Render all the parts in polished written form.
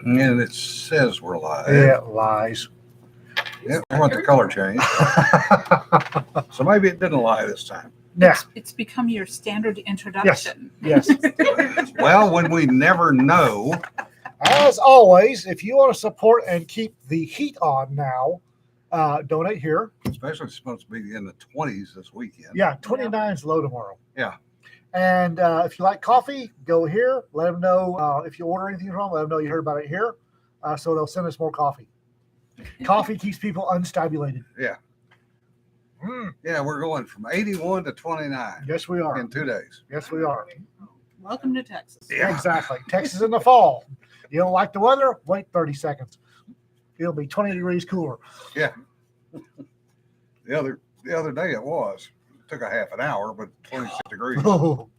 And it says we're live. It lies. Yeah, I want the color change. So maybe it didn't lie this time. Yeah. It's become your standard introduction. Yes. Well, when we never know, As always, if you want to support and keep the heat on now, donate here. especially it's supposed to be in the 20s this weekend. Yeah, 29 is low tomorrow. Yeah. And if you like coffee, go here. Let them know if you order anything wrong. Let them know you heard about it here. So they'll send us more coffee. Coffee keeps people unstimulated. Yeah. Yeah, we're going from 81 to 29 Yes, we are. in 2 days. Yes, we are. Welcome to Texas. Yeah. Exactly. Texas in the fall. You don't like the weather? Wait 30 seconds. It'll be 20 degrees cooler. Yeah. The other day it was. It took a half an hour, but 26 degrees. Oh,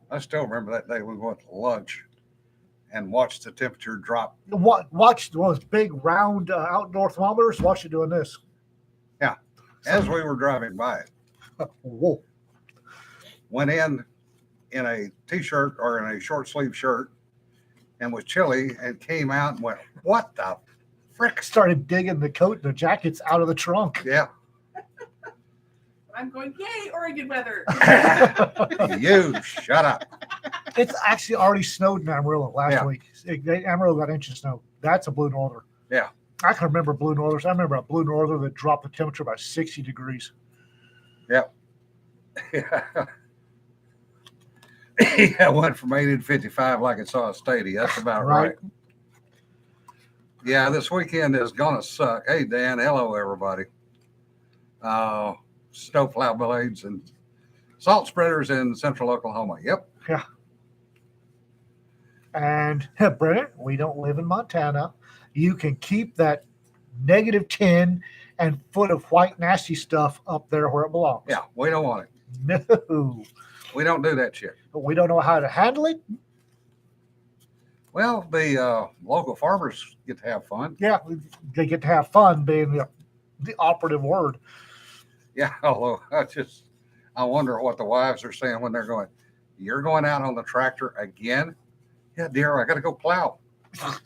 I still remember that day we went to lunch and watched the temperature drop. watch those big round outdoor thermometers. Watch it doing this. As we were driving by it. Whoa. Went in a t-shirt or in a short sleeve shirt and was chilly and came out and went, what the frick? Started digging the coat and the jackets out of the trunk. Yeah. I'm going, yay, Oregon weather. You shut up. It's actually already snowed in Amarillo last week. Amarillo got an inch of snow. That's a blue norther. Yeah. I can remember blue northers. I remember a blue norther that dropped the temperature by 60 degrees. Yeah. Yeah, went from 80 to 55 like it saw a stadia. That's about right. Yeah, this weekend is gonna suck. Hey Dan, hello everybody. Snowplow blades and salt spreaders in central Oklahoma. Yep. Yeah. And Brennan, we don't live in Montana. You can keep that -10 and foot of white nasty stuff up there where it belongs. Yeah, we don't want it. No. We don't do that shit. But we don't know how to handle it. Well, the local farmers get to have fun. Yeah, they get to have fun being the operative word. Yeah, although I wonder what the wives are saying when they're going, you're going out on the tractor again? Yeah, dear, I got to go plow. I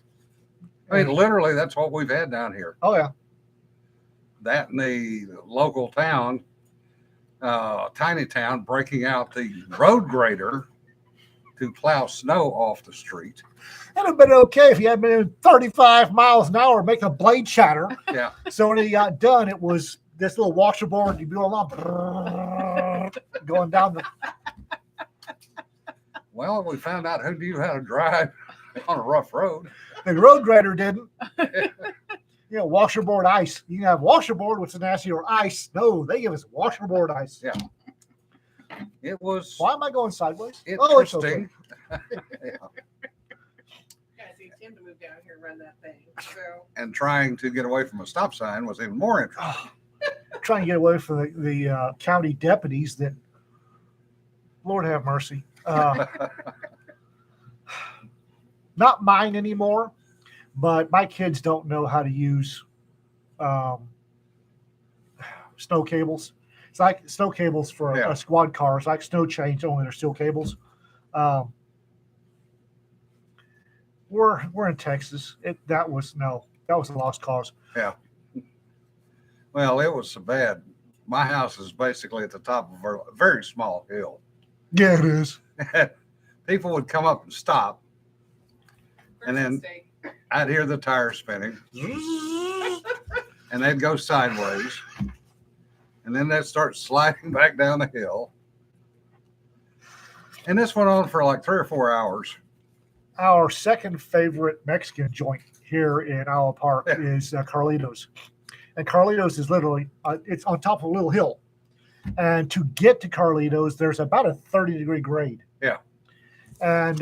mean, literally, that's what we've had down here. Oh, yeah. That in the local town, tiny town, breaking out the road grader to plow snow off the street. That'd have been okay if you had been in 35 miles an hour making a blade shatter. Yeah. So when he got done, it was this little washerboard. You'd be along, going down the. Well, we found out who knew how to drive on a rough road. The road grader didn't. Washerboard ice. You can have washerboard, which is nasty, or ice. No, they give us washerboard ice. Yeah. It was. Why am I going sideways? Interesting. Oh, it's okay. Yeah. I see Tim to move down here and run that thing. So And trying to get away from a stop sign was even more interesting. Trying to get away from the county deputies that, Lord have mercy. Not mine anymore, but my kids don't know how to use snow cables. It's like snow cables for a squad car. It's like snow chains, only they're steel cables. We're in Texas. That was a lost cause. Yeah. Well, it was so bad. My house is basically at the top of a very small hill. Yeah, it is. People would come up and stop, and then I'd hear the tires spinning, and they'd go sideways, and then they'd start sliding back down the hill. And this went on for like 3 or 4 hours. Our second favorite Mexican joint here in Iowa Park is Carlitos. And Carlitos is literally, it's on top of a little hill. And to get to Carlitos, there's about a 30-degree grade. Yeah. And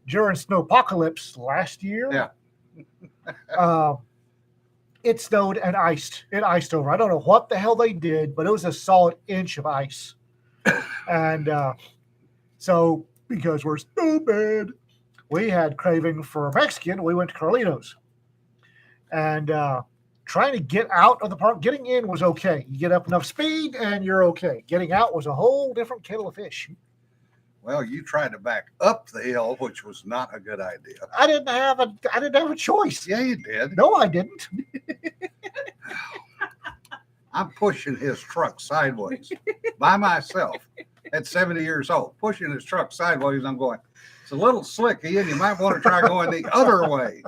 during snowpocalypse last year, it snowed and iced. It iced over. I don't know what the hell they did, but it was a solid inch of ice. And so, because we're stupid, we had craving for Mexican. We went to Carlitos. And trying to get out of the park, getting in was okay. You get up enough speed and you're okay. Getting out was a whole different kettle of fish. Well, you tried to back up the hill, which was not a good idea. I didn't have a choice. Yeah, you did. No, I didn't. I'm pushing his truck sideways by myself at 70 years old, pushing his truck sideways. I'm going, it's a little slicky, and you might want to try going the other way.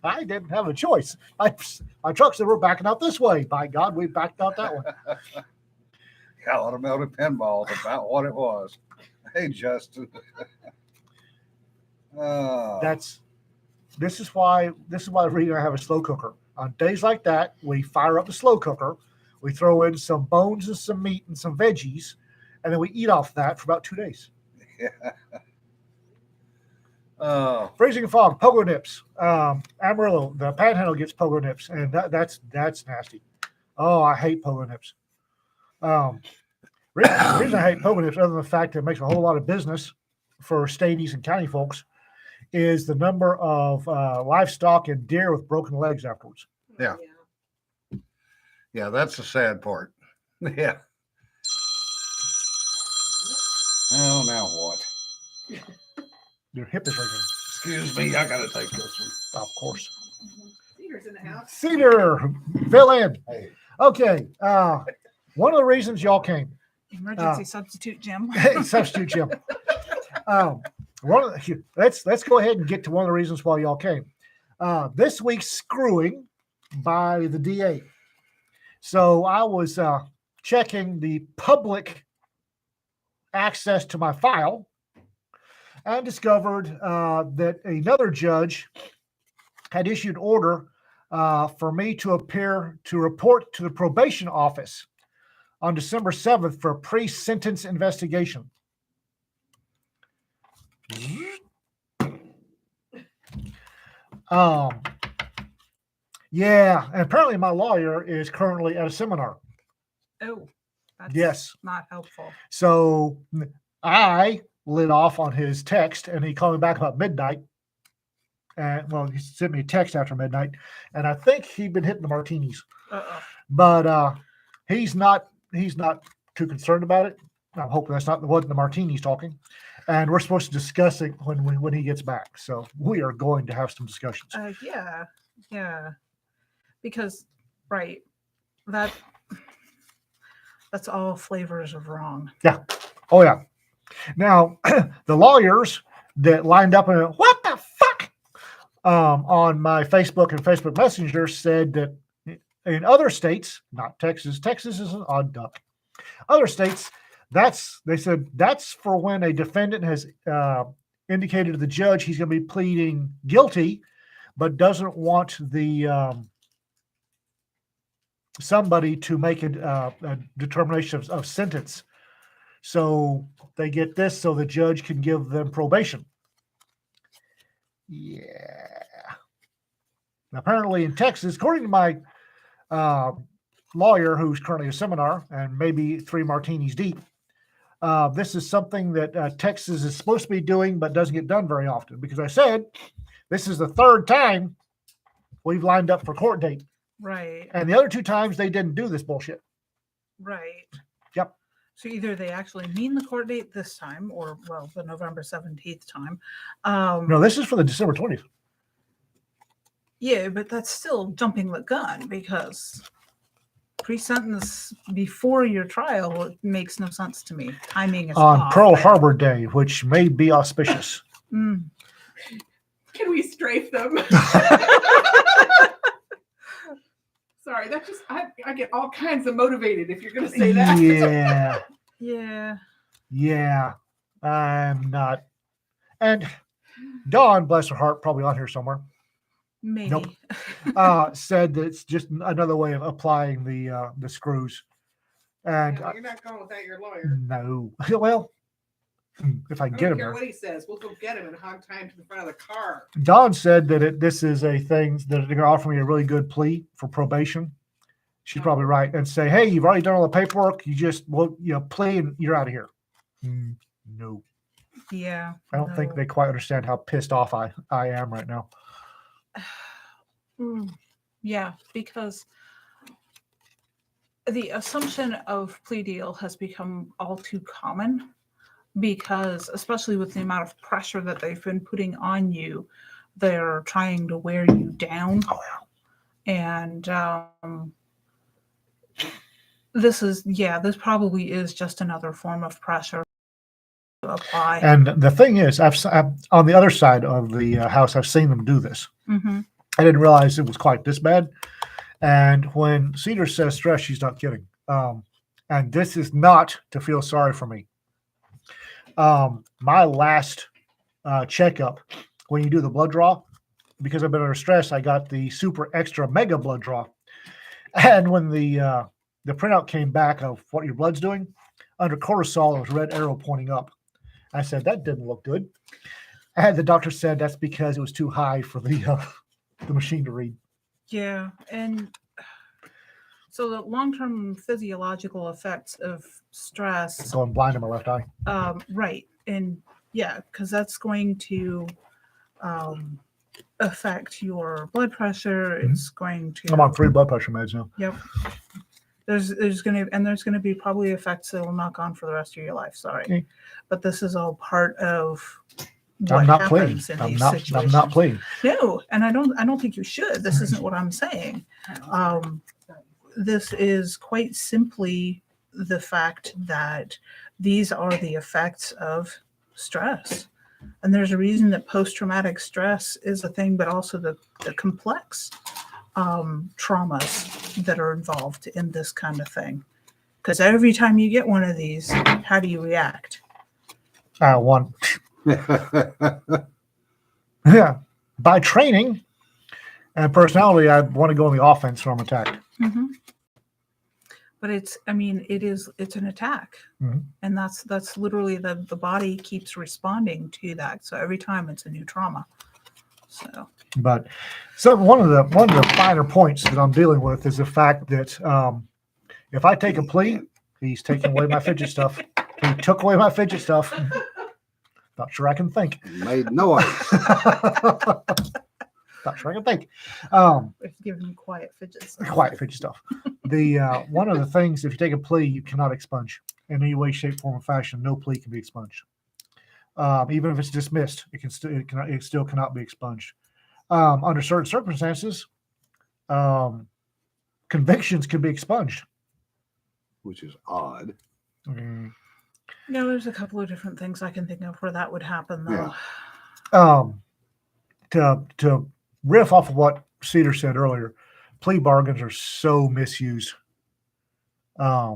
I didn't have a choice. My trucks were backing out this way. By God, we backed out that way. Yeah, automotive pinball is about what it was. Hey, Justin. This is why the reason I have a slow cooker. On days like that, we fire up the slow cooker, we throw in some bones and some meat and some veggies, and then we eat off that for about 2 days. Yeah. Freezing fog, pogo nips. Amarillo, the Panhandle gets pogo nips, and that's nasty. Oh, I hate pogo nips. The reason I hate pogo nips, other than the fact that it makes a whole lot of business for stateies and county folks, is the number of livestock and deer with broken legs afterwards. Yeah. Yeah, that's the sad part. Yeah. Oh, now what? Your hip is ringing. Excuse me, I gotta take this one. Of course. Cedar's in the house. Cedar, fill in. Hey. Okay. One of the reasons y'all came. Emergency substitute Jim. Substitute Jim. Let's go ahead and get to one of the reasons why y'all came. This week's screwing by the DA. So I was checking the public access to my file and discovered that another judge had issued order for me to appear to report to the probation office on December 7th for a pre-sentence investigation. Yeah, and apparently my lawyer is currently at a seminar. Oh, that's Yes. not helpful. So I lit off on his text, and he called me back about midnight. And well, he sent me a text after midnight, and I think he'd been hitting the martinis. Uh-oh. But he's not too concerned about it. I'm hoping that's not wasn't the martinis talking. And we're supposed to discuss it when he gets back. So we are going to have some discussions. Yeah. Because, right, that's all flavors of wrong. Oh yeah. Now the lawyers that lined up and what the fuck on my Facebook and Facebook Messenger said that in other states, not Texas, Texas is an odd duck. Other states, they said that's for when a defendant has indicated to the judge he's going to be pleading guilty, but doesn't want the somebody to make a determination of sentence. So they get this so the judge can give them probation. Yeah. Apparently in Texas, according to my lawyer, who's currently a seminar and maybe 3 martinis deep, this is something that Texas is supposed to be doing but doesn't get done very often. Because I said this is the 3rd time we've lined up for court date. Right. And the other 2 times they didn't do this bullshit. Right. Yep. So either they actually mean the court date this time, or well, the November 17th time. No, this is for the December 20th. Yeah, but that's still jumping the gun because pre-sentence before your trial makes no sense to me. Timing is On off. Pearl Harbor Day, which may be auspicious. Mm. Can we strafe them? Sorry, that's just I get all kinds of motivated if you're going to say that. Yeah. Yeah. I'm not. And Dawn, bless her heart, probably on here somewhere, Maybe. Nope. Said that it's just another way of applying the screws. And No, you're not going without your lawyer. no. Well, if I I can don't get him care there. what he says. We'll go get him and hog time to the front of the car. Dawn said that this is a thing that they're going to offer me a really good plea for probation. She's probably right, and say, "Hey, you've already done all the paperwork. You just plea and you're out of here." No, Yeah. I don't think they quite understand how pissed off I am right now. Yeah, because the assumption of plea deal has become all too common. because especially with the amount of pressure that they've been putting on you, they're trying to wear you down. Oh, And this probably is just another form of pressure to apply. And the thing is, I've on the other side of the house, I've seen them do this. Mm-hmm. I didn't realize it was quite this bad. And when Cedar says stress, she's not kidding. And this is not to feel sorry for me. My last checkup, when you do the blood draw, because I've been under stress, I got the super extra mega blood draw. And when the printout came back of what your blood's doing, under cortisol, there was a red arrow pointing up. I said, that didn't look good. And the doctor said that's because it was too high for the machine to read. Yeah, and so the long-term physiological effects of stress, Going blind in my left eye. right, and yeah, because that's going to affect your blood pressure. It's going to. I'm on 3 blood pressure meds now. Yep. There's gonna be probably effects that will knock on for the rest of your life. Sorry, Okay. but this is all part of what I'm not playing. happens in I'm these not situations. playing. No, and I don't think you should. This isn't what I'm saying. This is quite simply the fact that these are the effects of stress. And there's a reason that post-traumatic stress is a thing, but also the complex traumas that are involved in this kind of thing. Because every time you get one of these, how do you react? One. Yeah. By training and personality, I want to go on the offense when I'm attacked. Mm-hmm. But it's an attack. Mhm. And that's literally the body keeps responding to that. So every time it's a new trauma. But so one of the finer points that I'm dealing with is the fact that if I take a plea, he's taking away my fidget stuff. He took away my fidget stuff. Not sure I can think. Made noise. Not sure I can think. If you give him quiet fidgets. Quiet fidget stuff. The one of the things, if you take a plea, you cannot expunge in any way, shape, form, or fashion. No plea can be expunged. Even if it's dismissed, it still cannot be expunged. Under certain circumstances, convictions can be expunged. Which is odd. No, there's a couple of different things I can think of where that would happen, though. Yeah. To riff off of what Cedar said earlier, plea bargains are so misused. I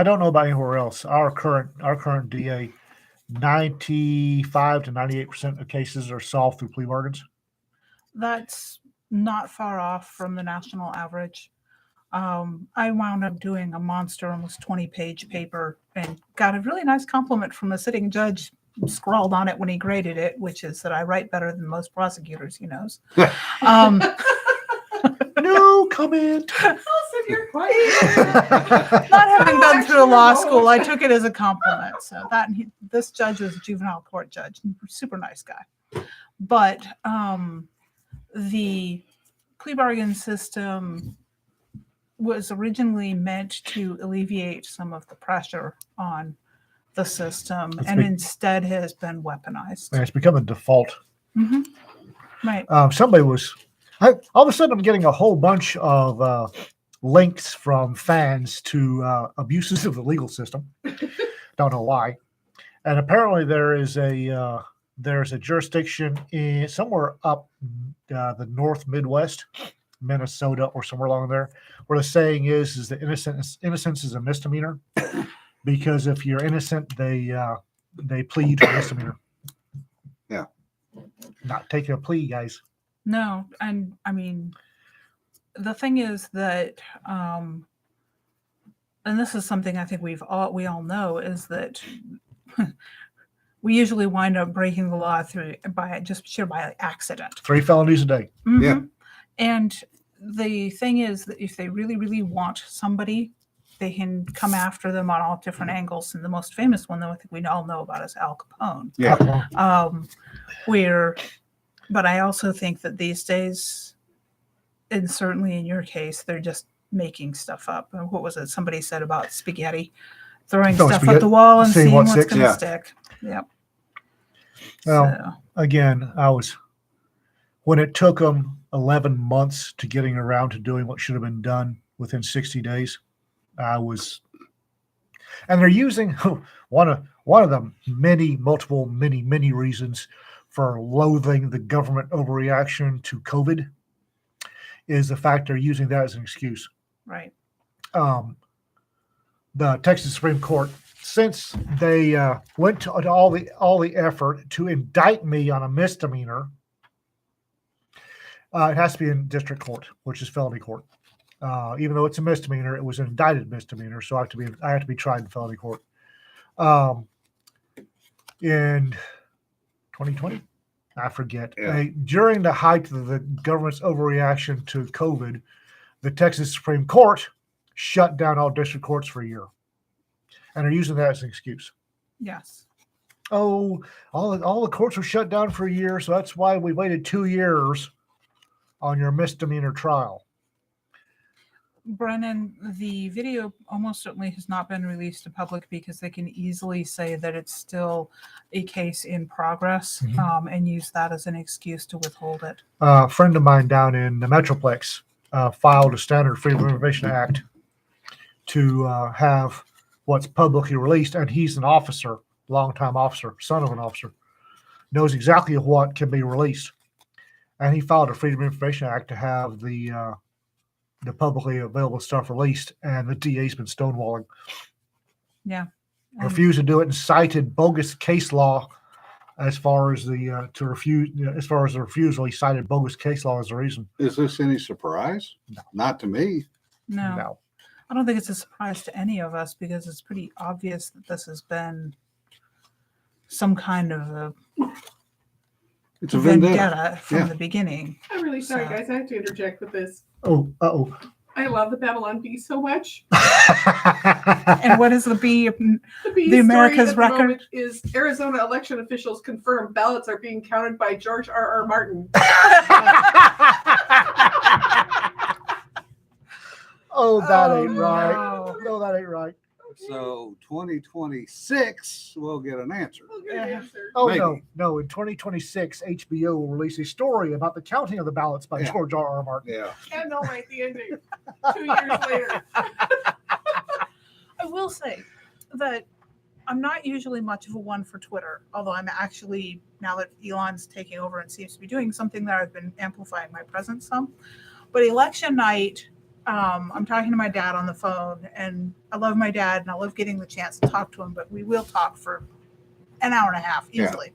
don't know about anywhere else. Our current DA, 95 to 98% of cases are solved through plea bargains. That's not far off from the national average. I wound up doing a monster, almost 20-page paper and got a really nice compliment from a sitting judge scrawled on it when he graded it, which is that I write better than most prosecutors he knows. No comment. I'll sit here quiet. Not having gone through law school, I took it as a compliment. So this judge was a juvenile court judge, super nice guy. But the plea bargain system was originally meant to alleviate some of the pressure on the system, and instead has been weaponized. And it's become a default. Mm-hmm. Right. All of a sudden I'm getting a whole bunch of links from fans to abuses of the legal system. Don't know why. And apparently there is a jurisdiction in somewhere up the North Midwest, Minnesota or somewhere along there, where the saying is that innocence is a misdemeanor, because if you're innocent, they plead to a misdemeanor. Yeah. Not taking a plea, guys. No, and I mean, the thing is that, and this is something I think we all know, is that we usually wind up breaking the law by accident. 3 felonies a day. Mm-hmm. Yeah. And the thing is that if they really, really want somebody, they can come after them on all different angles. And the most famous one, though, I think we all know about, is Al Capone. Yeah. But I also think that these days, and certainly in your case, they're just making stuff up. What was it somebody said about spaghetti? throwing Don't stuff forget at the wall and seeing seeing what what's sticks. going to Yeah. stick. Yep. Well, again, when it took them 11 months to getting around to doing what should have been done within 60 days, and they're using one of the many reasons for loathing the government overreaction to COVID is the fact they're using that as an excuse. Right. The Texas Supreme Court, since they went to all the effort to indict me on a misdemeanor, it has to be in district court, which is felony court. Even though it's a misdemeanor, it was an indicted misdemeanor, so I have to be tried in felony court. In 2020, I forget. Yeah. During the height of the government's overreaction to COVID, the Texas Supreme Court shut down all district courts for a year, and they're using that as an excuse. Yes. Oh, all the courts were shut down for a year, so that's why we waited 2 years on your misdemeanor trial. Brennan, the video almost certainly has not been released to public because they can easily say that it's still a case in progress, and use that as an excuse to withhold it. A friend of mine down in the Metroplex filed a standard Freedom of Information Act to have what's publicly released, and he's an officer, longtime officer, son of an officer, knows exactly what can be released. And he filed a Freedom of Information Act to have the publicly available stuff released, and the DA's been stonewalling. Yeah. Refused to do it and cited bogus case law as far as the refusal. He cited bogus case law as the reason. Is this any surprise? No. Not to me. No, I don't think it's a surprise to any of us because it's pretty obvious that this has been some kind of a It's a vendetta. vendetta from Yeah. the beginning. I'm really sorry, So- guys. I have to interject with this. Oh, uh-oh. I love the Babylon Bee so much. And what is the B? The Bee The story America's at the record? moment is Arizona election officials confirm ballots are being counted by George R.R. Martin. Oh, that Oh, ain't right. no. No, that ain't right. So 2026, we'll get an answer. We'll get an answer. Oh, Maybe. no. In 2026, HBO will release a story about the counting of the ballots by Yeah. George R.R. Martin. Yeah. And they'll write the ending 2 years later. I will say that I'm not usually much of a one for Twitter, although I'm actually, now that Elon's taking over and seems to be doing something there, I've been amplifying my presence some. But election night, I'm talking to my dad on the phone, and I love my dad and I love getting the chance to talk to him, but we will talk for an hour and a half easily.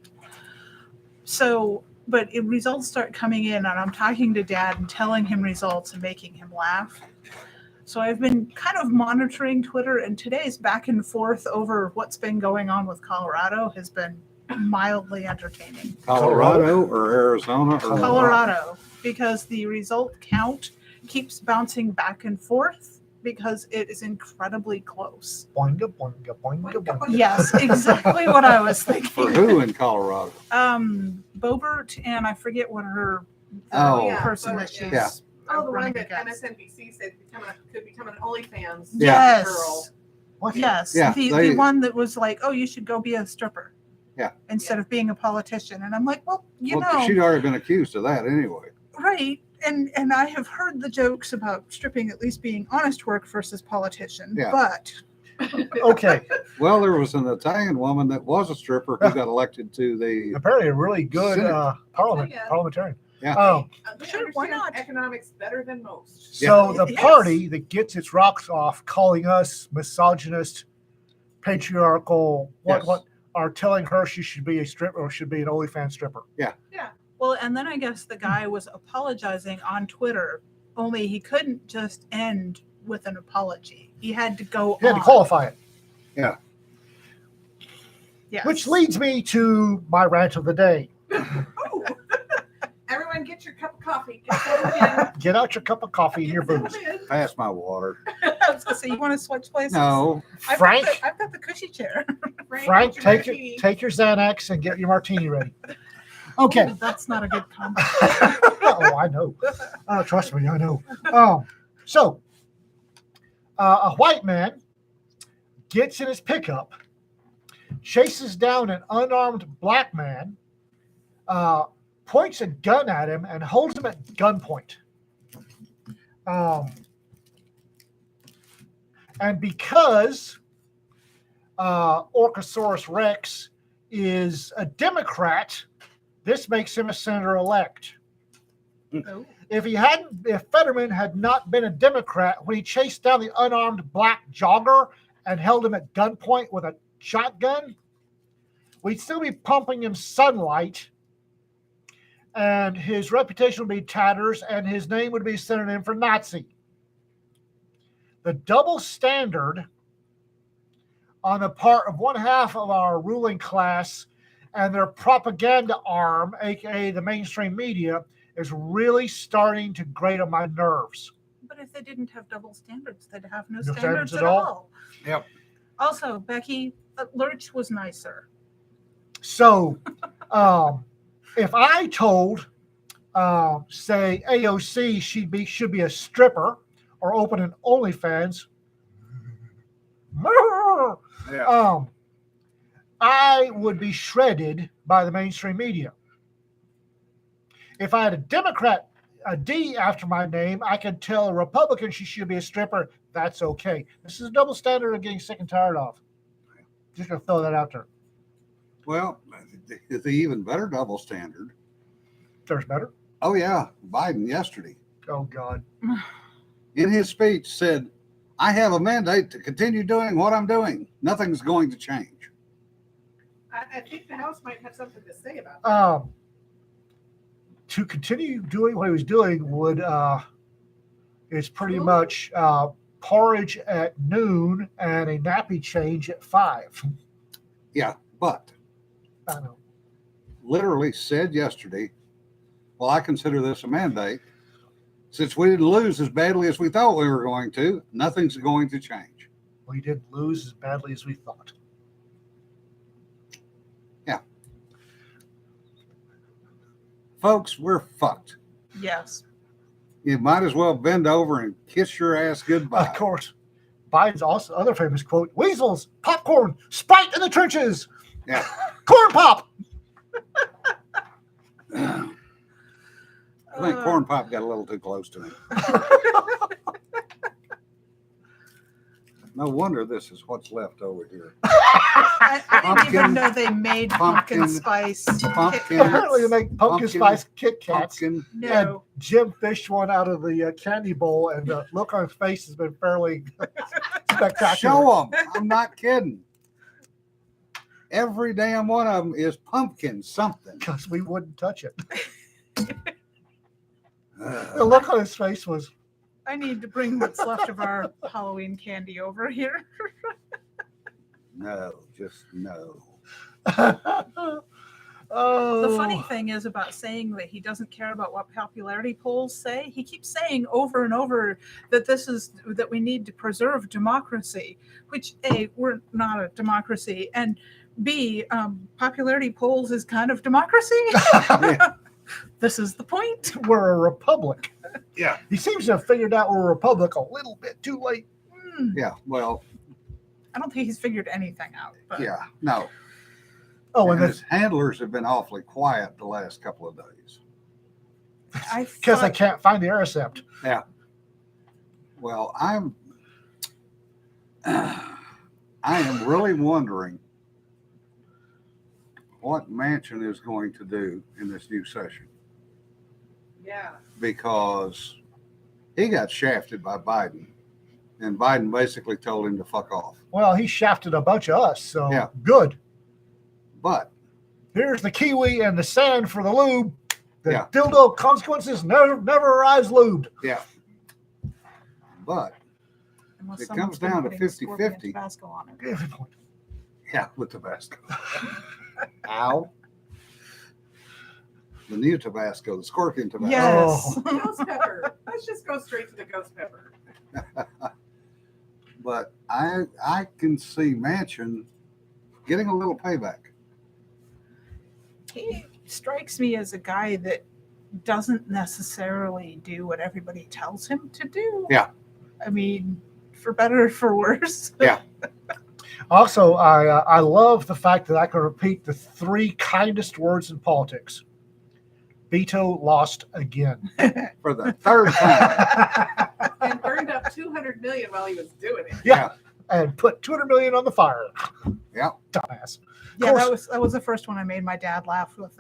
So, but results start coming in, and I'm talking to dad and telling him results and making him laugh. So I've been kind of monitoring Twitter, and today's back and forth over what's been going on with Colorado has been mildly entertaining. Colorado or Arizona or Colorado, because the result count keeps bouncing back and forth because it is incredibly close. Boinga, boinga, boinga, boinga. Yes, exactly what I was For thinking. who in Colorado? Bobert, and I forget what her Oh, yeah. person that she's Yeah. Oh, the one running that against. MSNBC said could become an OnlyFans Yeah. girl. Yes. What? Yes. Yeah, the they- one that was like, oh, you should go be a stripper. Yeah. Instead of being a politician. And I'm like, well, Well, she'd already been accused of that anyway. right. And I have heard the jokes about stripping at least being honest work versus politician. Yeah. But Okay. Well, there was an Italian woman that was a stripper who got elected to the. Apparently a really good Senate. parliamentarian. Yeah. They Sure, why understand not? Economics better than most. So Yeah. the Yes. party that gets its rocks off calling us misogynist, patriarchal, Yes. what are telling her she should be a stripper or should be an OnlyFans stripper. well, and then I guess the guy was apologizing on Twitter, only he couldn't just end with an apology. He had to go You had on. to qualify it. Yes. Which leads me to my rant of the day. Oh. Everyone get your cup of coffee. Get settled in. Get out your cup of coffee and your Get booze. settled in. Pass my water. I was gonna say, you want to switch places? No. Frank, I've got the cushy chair. Frank, get take martini. your Xanax and get your martini ready. Okay. That's not a good combo. Oh, I know. Trust me, I know. So, a white man gets in his pickup, chases down an unarmed black man, points a gun at him, and holds him at gunpoint. And because Orchosaurus Rex is a Democrat, this makes him a senator-elect. Oh. If Fetterman had not been a Democrat, when he chased down the unarmed black jogger and held him at gunpoint with a shotgun, we'd still be pumping him sunlight, and his reputation would be tatters, and his name would be a synonym for Nazi. The double standard on the part of one half of our ruling class and their propaganda arm, aka the mainstream media, is really starting to grate on my nerves. But if they didn't have double standards, they'd have no No standards standards at at all. all. Yep. Also, Becky, Lurch was nicer. So, if I told, say, AOC should be a stripper or open an OnlyFans, Yeah. I would be shredded by the mainstream media. If I had a Democrat, a D after my name, I could tell a Republican she should be a stripper. That's okay. This is a double standard I'm getting sick and tired of. Just gonna throw that out there. Well, the even better double standard. There's better. Oh yeah, Biden yesterday Oh God. in his speech said, "I have a mandate to continue doing what I'm doing. Nothing's going to change." I think the House might have something to say about that. To continue doing what he was doing would is pretty Cool. much porridge at noon and a nappy change at 5. Yeah, but I know. literally said yesterday, "Well, I consider this a mandate. Since we didn't lose as badly as we thought we were going to, nothing's going to change." We didn't lose as badly as we thought. Folks, we're fucked. Yes. You might as well bend over and kiss your ass goodbye. Of course. Biden's also other famous quote: "Weasels, popcorn, Sprite in the trenches, Yeah. corn pop." I think corn pop got a little too close to me. No wonder this is what's left over here. I didn't even Pumpkin- know they made pumpkin pumpkin- spice. pumpkin- Kit Apparently, they Kats. make pumpkin spice Kit Kats. Pumpkin. No. Jim fished one out of the candy bowl, and the look on his face has been fairly spectacular. Show them. I'm not kidding. Every damn one of them is pumpkin something. Because we wouldn't touch it. The Ugh. look on his face was, I need to bring what's left of our Halloween candy over here. No, just no. oh. The funny thing is about saying that he doesn't care about what popularity polls say. He keeps saying over and over that that we need to preserve democracy, which A, we're not a democracy, and B, popularity polls is kind of democracy. Yeah. This is the point. We're a republic. Yeah. He seems to have figured out we're a republic a little bit too late. Yeah. Well, I don't think he's figured anything out. But yeah. No. Oh, And and his handlers have been awfully quiet the last couple of days. because I thought- can't find the intercept. Well, I am really wondering what Manchin is going to do in this new session, Yeah. because he got shafted by Biden, and Biden basically told him to fuck off. Well, he shafted a bunch of us, so Yeah. good. But Here's the kiwi and the sand for the lube. The Yeah. dildo consequences never arrives lubed. but unless it someone's comes been down to putting Scorpion 50-50. Tabasco on it. Good point. yeah, with Tabasco. Ow. The new Tabasco, the Scorpion Tabasco. Yes. Ghost pepper. Let's just go straight to the ghost pepper. But I can see Manchin getting a little payback. He strikes me as a guy that doesn't necessarily do what everybody tells him to do. Yeah. I mean, for better or for worse. Yeah. Also, I love the fact that I can repeat the 3 kindest words in politics. Beto lost again. For the third time. And burned up 200 million while he was doing it. Yeah. And put 200 million on the fire. Yeah. Dumbass. Yeah, course- that was the first one I made my dad laugh with.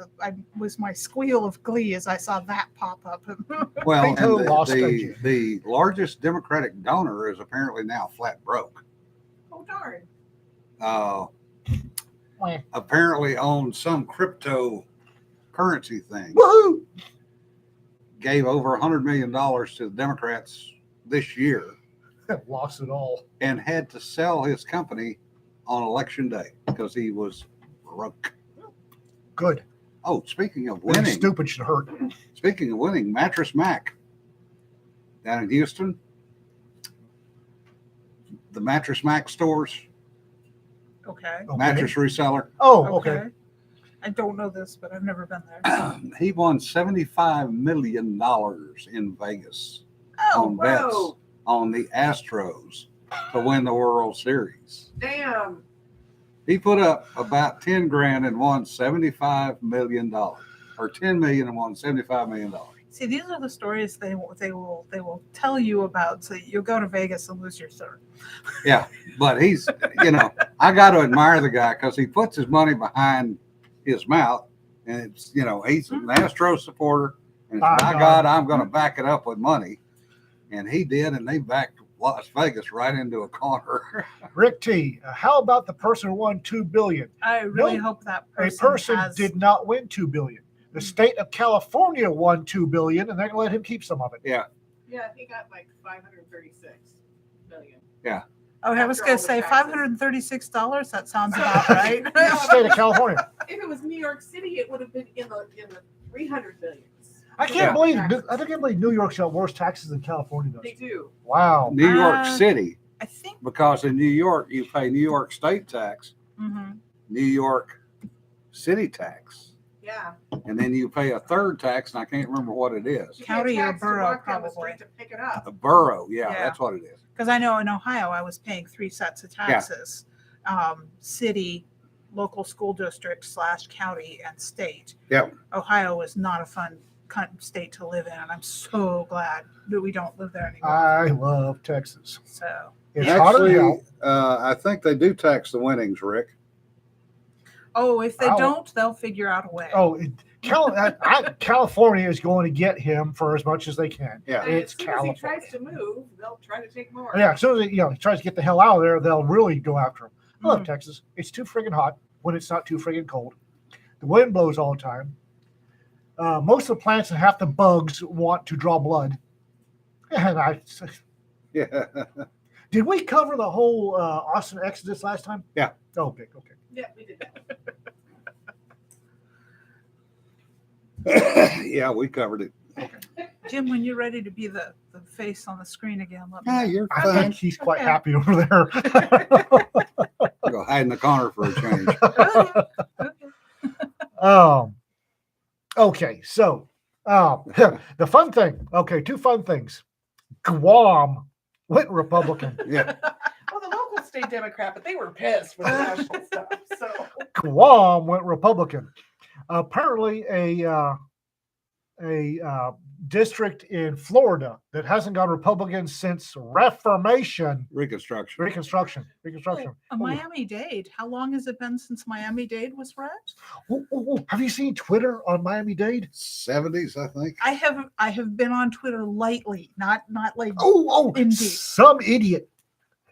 Was my squeal of glee as I saw that pop up. Well, and Beto lost the, again. the largest Democratic donor is apparently now flat broke. Oh, darn. Wah. Apparently owns some cryptocurrency thing. Woohoo! Gave over $100 million to the Democrats this year Lost it all. and had to sell his company on election day because he was broke. Good. Oh, speaking of Winning winning, stupid should hurt. speaking of winning, Mattress Mac down in Houston, the Mattress Mac stores, Okay. Okay. mattress reseller, Oh, okay. I don't know this, but I've never been there. he won $75 million in Vegas Oh, on bets Whoa. on the Astros to win the World Series. Damn. He put up about 10 grand and won $75 million, or 10 million and won $75 million. see, these are the stories they will tell you about. So you'll go to Vegas and lose your third. Yeah, but he's, I got to admire the guy because he puts his money behind his mouth, and it's, he's an Astro supporter, and By by God. God, I'm going to back it up with money. And he did, and they backed Las Vegas right into a corner. Rick T, how about the person who won $2 billion? I really No, hope that A person, person has, did not win $2 billion. The state of California won $2 billion, and they're going to let him keep some of it. Yeah, he got like 536 million. Oh, I was after going all to the say taxes. $536. That sounds about right. The state of California. If it was New York City, it would have been in the 300 millions. I can't Yeah. believe I can't believe New York's got worse taxes than California does. They do. Wow. New York Uh, City, I think. because in New York, you pay New York state tax, Mhm. New York city tax, Yeah. and then you pay a third tax, and I can't remember what it is. You County pay or tax to borough, walk down the probably. street to pick it up. A borough, yeah, Yeah. that's what it is. Because I know in Ohio I was paying 3 sets of taxes: city, local school district / county, and state. Yep. Ohio is not a fun state to live in, and I'm so glad that we don't live there anymore. I love Texas. So, It's hot as Actually, hell. I think they do tax the winnings, Rick. if they Ow. don't, they'll figure out a way. Oh, California is going to get him for as much as they can. Yeah. And It's as soon as he California. tries to move, they'll try to take more. Yeah, as soon as he tries to get the hell out of there, they'll really go after him. I love Mhm. Texas. It's too friggin' hot when it's not too friggin' cold. The wind blows all the time. Most of the plants and half the bugs want to draw blood. And Yeah. did we cover the whole Austin Exodus last time? Yeah. Oh, okay. Yeah, we did that. Yeah, we covered it. Jim, when you're ready to be the face on the screen again, let me Ah, know. you're I fine. think he's quite Okay. happy over there. Go hide in the corner for a change. Okay. Okay, so the fun thing. Okay, 2 fun things. Guam went Republican. Yeah. Well, the local state Democrat, but they were pissed with the national stuff. So Guam went Republican. Apparently, a district in Florida that hasn't gone Republican since Reformation, Reconstruction. Reconstruction. Miami-Dade. How long has it been since Miami-Dade was red? Have you seen Twitter on Miami-Dade? 70s, I think. I have been on Twitter lightly, not like Indeed. Some idiot,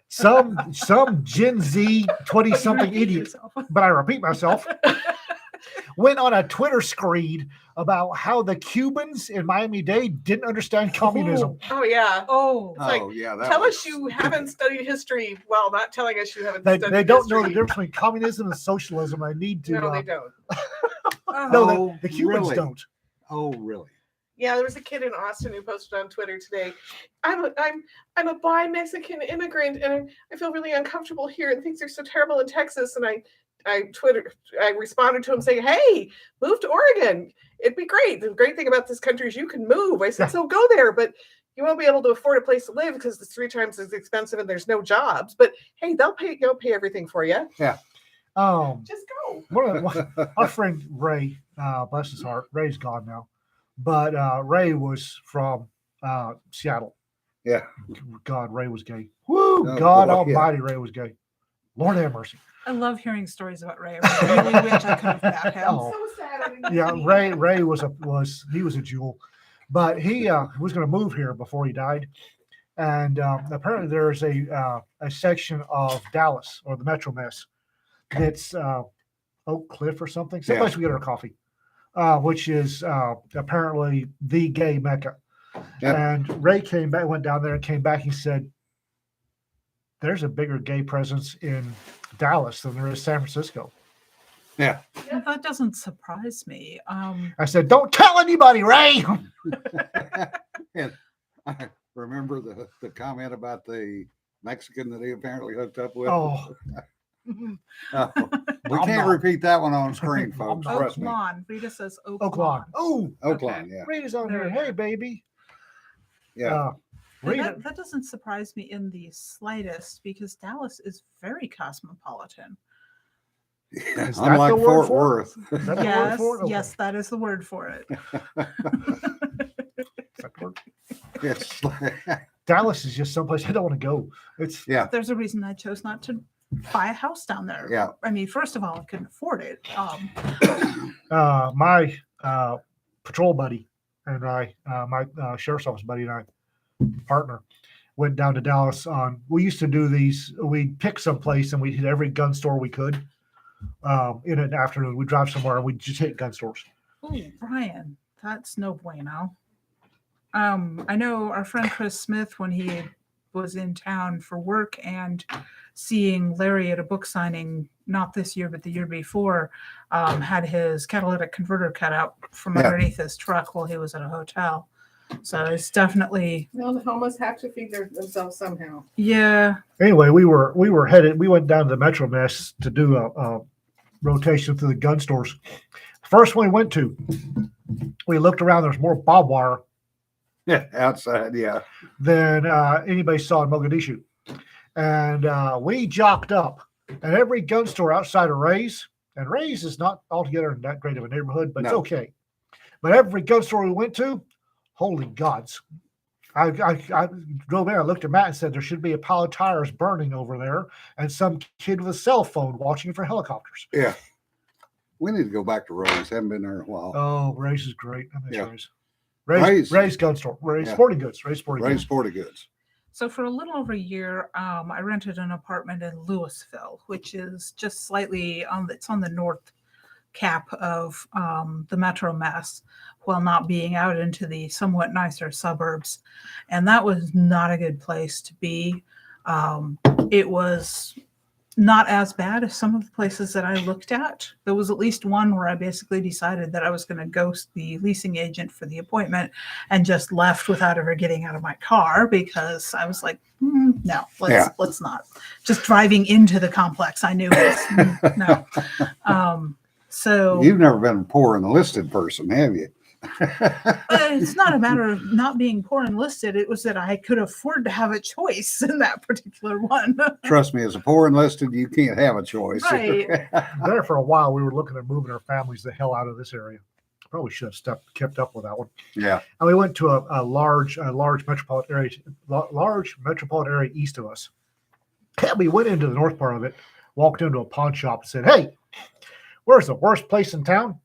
some Gen Z 20-something Repeat idiot. yourself. But I repeat myself. Went on a Twitter screed about how the Cubans in Miami-Dade didn't understand communism. oh yeah. Oh, like, Oh, yeah. That Tell was us you haven't studied history. Well, not telling us you haven't They studied don't know the history. difference between communism and socialism. I need to. No, they don't. No, Oh, the Cubans really? don't. Oh, really? Yeah, there was a kid in Austin who posted on Twitter today. I'm a bi Mexican immigrant and I feel really uncomfortable here and things are so terrible in Texas. And I responded to him saying, "Hey, move to Oregon. It'd be great. The great thing about this country is you can move." I said, Yeah. "So go there, but you won't be able to afford a place to live because it's 3 times as expensive and there's no jobs. But hey, they'll pay everything for you. Just go. Our friend Ray, bless his heart, Ray's gone now, but Ray was from Seattle. Yeah. God, Ray was gay. Woo! Oh, God boy, Almighty, Ray was gay. Lord have mercy. I love hearing stories about Ray. I really wish I could have met him. Oh. So sad. I didn't Yeah, get to meet Ray him. was a jewel, but he was going to move here before he died, and apparently there's a section of Dallas or the Metro Mess that's Oak Cliff or something. Someplace we get our coffee, which is apparently the gay mecca. Yep. And Ray went down there and came back. He said, "There's a bigger gay presence in Dallas than there is San Francisco." Yeah. Well, that doesn't surprise me. I said, "Don't tell anybody, Ray." And I remember the comment about the Mexican that he apparently hooked up with. Oh, Oh, we I'm can't not. repeat that one on screen, folks. not. Trust me. Oaklawn. Rita says Oaklawn. Oaklawn. Oh, Oaklawn, yeah. Rita's on There here. we go. Hey, baby. Yeah. And Rita. that doesn't surprise me in the slightest because Dallas is very cosmopolitan. Is that Unlike the word Fort for it? Worth. Is that the word Yes, for it? Okay. yes, that is the word for it. Is that the word? It's Dallas is just someplace I don't want to go. It's yeah. There's a reason I chose not to buy a house down there. Yeah. I mean, first of all, I couldn't afford it. my patrol buddy and I, my sheriff's office buddy and I, partner, went down to Dallas on. We used to do these. We'd pick some place and we'd hit every gun store we could. In an afternoon, we'd drive somewhere and we'd just hit gun stores. Oh, Brian, that's no bueno. I know our friend Chris Smith, when he was in town for work and seeing Larry at a book signing, not this year, but the year before, had his catalytic converter cut out from Yeah. underneath his truck while he was at a hotel. So it's definitely, Well, the homeless have to feed themselves somehow. yeah. Anyway, we went down to the Metro Mess to do a rotation through the gun stores. First one we went to, we looked around. There's more barbed wire Yeah. Outside, yeah. than anybody saw in Mogadishu. And we jocked up. And every gun store outside of Ray's, and Ray's is not altogether that great of a neighborhood, but it's No. okay. But every gun store we went to, holy gods. I drove in, I looked at Matt and said, there should be a pile of tires burning over there and some kid with a cell phone watching for helicopters. Yeah. We need to go back to Rose. Haven't been there in a while. Oh, Ray's is great. I miss Yeah. Ray's. Ray's. Ray's gun store. Ray's Yeah. Sporting Goods. Ray's Sporting Ray's Goods. Sporting Goods. So for a little over a year, I rented an apartment in Louisville, which is just slightly it's on the north cap of the Metro Mess, while not being out into the somewhat nicer suburbs. And that was not a good place to be. It was not as bad as some of the places that I looked at. There was at least one where I basically decided that I was going to ghost the leasing agent for the appointment and just left without ever getting out of my car because I was like, no, let's not. Just driving into the complex, I knew it. No. So You've never been a poor enlisted person, have you? it's not a matter of not being poor enlisted. It was that I could afford to have a choice in that particular one. Trust me, as a poor enlisted, you can't have a choice. Right. There for a while, we were looking at moving our families the hell out of this area. Probably should have kept up with that one. Yeah. And we went to a large metropolitan area east of us. And we went into the north part of it, walked into a pawn shop and said, "Hey, where's the worst place in town?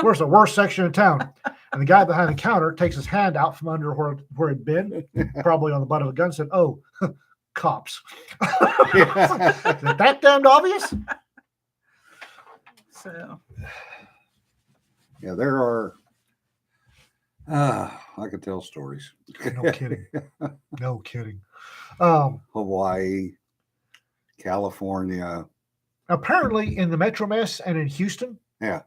Where's the worst section of town?" And the guy behind the counter takes his hand out from under where it'd been, probably on the butt of a gun, and said, "Oh, cops." Is it that damned obvious? So Yeah, there are. I could tell stories. No kidding. No kidding. Hawaii, California. Apparently, in the Metro Mess and in Houston, Yeah.